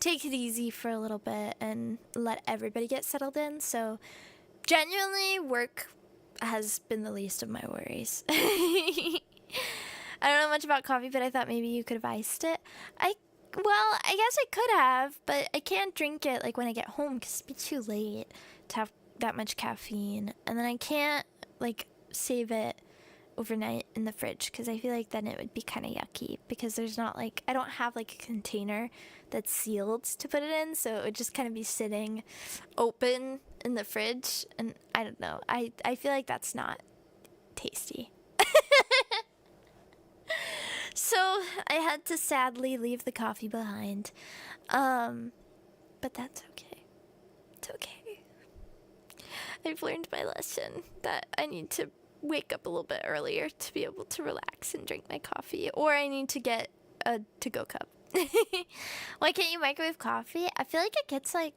easy for a little bit and let everybody get settled in. So genuinely, work has been the least of my worries. I don't know much about coffee, but I thought maybe you could have iced it. Well, I guess I could have, but I can't drink it like when I get home because it'd be too late to have that much caffeine. And then I can't like save it overnight in the fridge because I feel like then it would be kind of yucky because there's not like, I don't have like a container that's sealed to put it in, so it would just kind of be sitting open in the fridge, and I don't know, I feel like that's not tasty. So I had to sadly leave the coffee behind, but that's okay. It's okay. I've learned my lesson that I need to wake up a little bit earlier to be able to relax and drink my coffee, or I need to get a to-go cup. Why can't you microwave coffee? I feel like it gets like,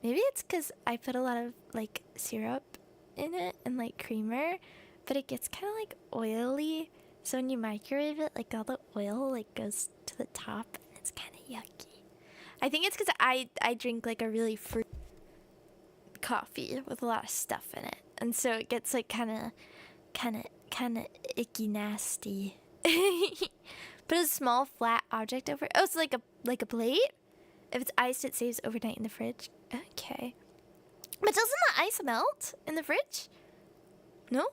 maybe it's because I put a lot of like syrup in it and like creamer, but it gets kind of like oily, so when you microwave it, like all the oil like goes to the top and it's kind of yucky. I think it's because I drink like a really fruity coffee with a lot of stuff in it, and so it gets like kind of icky nasty. Put a small flat object over it. Oh, it's like a plate? If it's iced, it stays overnight in the fridge. Okay. But doesn't the ice melt in the fridge? No?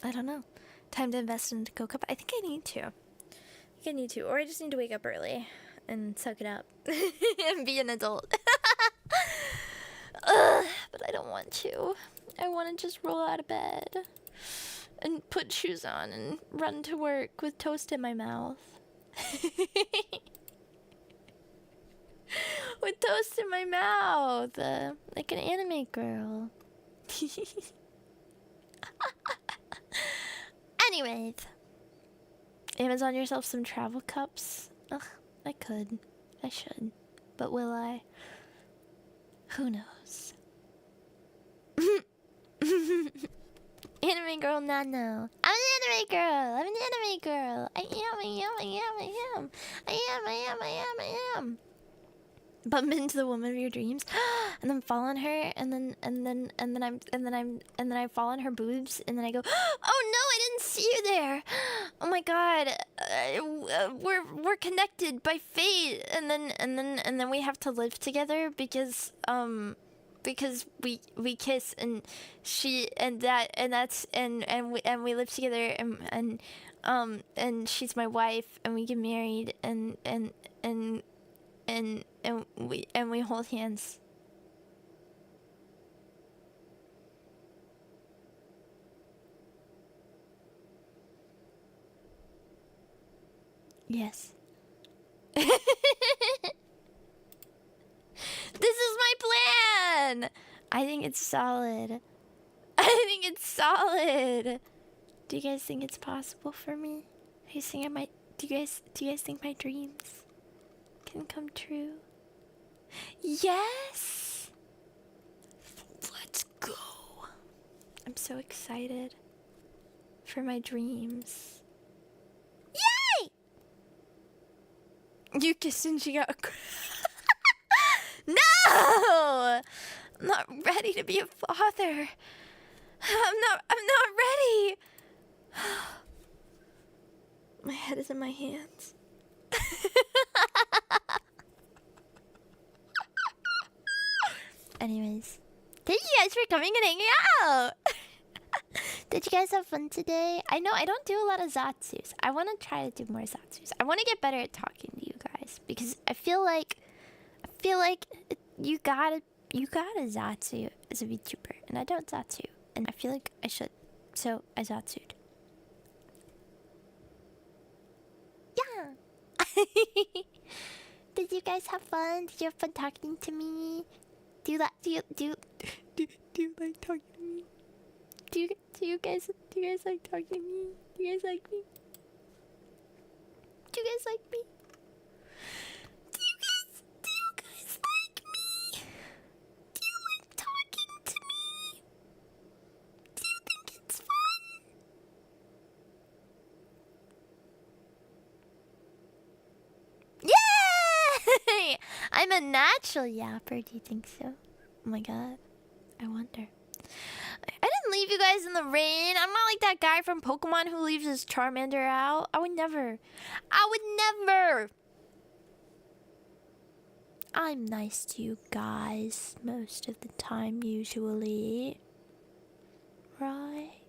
I don't know. Time to invest in a to-go cup. I think I need to. Or I just need to wake up early and suck it up and be an adult. But I don't want to. I want to just roll out of bed and put shoes on and run to work with toast in my mouth. With toast in my mouth, like an anime girl. Anyways, Amazon yourself some travel cups. Ugh, I could. I should. But will I? Who knows? Anime girl Nano. I'm an anime girl. I'm an anime girl. I am. Bump into the woman of your dreams, and then fall on her, and then I fall on her boobs, and then I go, oh no, I didn't see you there. Oh my god, we're connected by fate, and then we have to live together because we kiss, and we live together, and she's my wife, and we get married, and we hold hands. Yes. This is my plan. I think it's solid. I think it's solid. Do you guys think it's possible for me? Do you guys think my dreams can come true? Yes. Let's go. I'm so excited for my dreams. Yay! You kissed and she got a No! I'm not ready to be a father. I'm not ready. My head is in my hands. Anyways, thank you guys for coming and hanging out. Did you guys have fun today? I know I don't do a lot of Zatsus. I want to try to do more Zatsus. I want to get better at talking to you guys because I feel like you got a Zatsu as a VTuber, and I don't Zatsu, and I feel like I should, so I Zatsu'd. Yeah. Did you guys have fun? Did you have fun talking to me? Do you like talking to me? Do you guys like talking to me? Do you guys like me? Do you guys like me? Do you guys like me? Do you like talking to me? Do you think it's fun? Yay! I'm a natural yapper. Do you think so? Oh my god. I wonder. I didn't leave you guys in the rain. I'm not like that guy from Pokemon who leaves his Charmander out. I would never. I'm nice to you guys most of the time, usually. Right?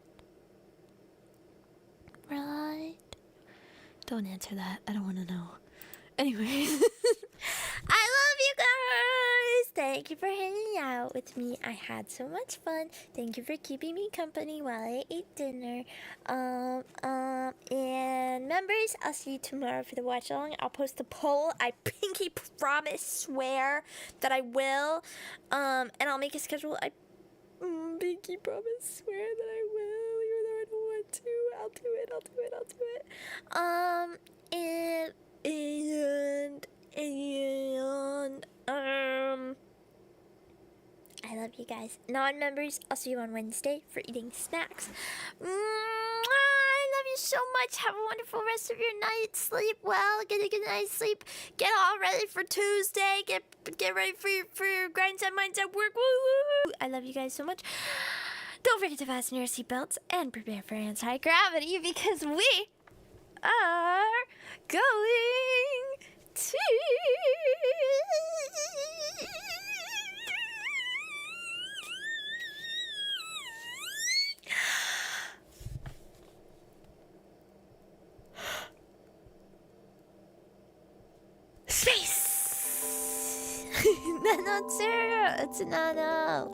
Don't answer that. I don't want to know. Anyways. I love you guys. Thank you for hanging out with me. I had so much fun. Thank you for keeping me company while I ate dinner. And members, I'll see you tomorrow for the watch along. I'll post a poll. I pinky promise, swear that I will. And I'll make a schedule. I pinky promise, swear that I will, even though I don't want to. I'll do it. I love you guys. Non-members, I'll see you on Wednesday for eating snacks. I love you so much. Have a wonderful rest of your night. Sleep well. Get a good night's sleep. Get all ready for Tuesday. Get ready for your grindstone mindset work. Woo! I love you guys so much. Don't forget to fasten your seatbelts and prepare for anti-gravity because we are going to space. NANO ZATSU. It's a nano.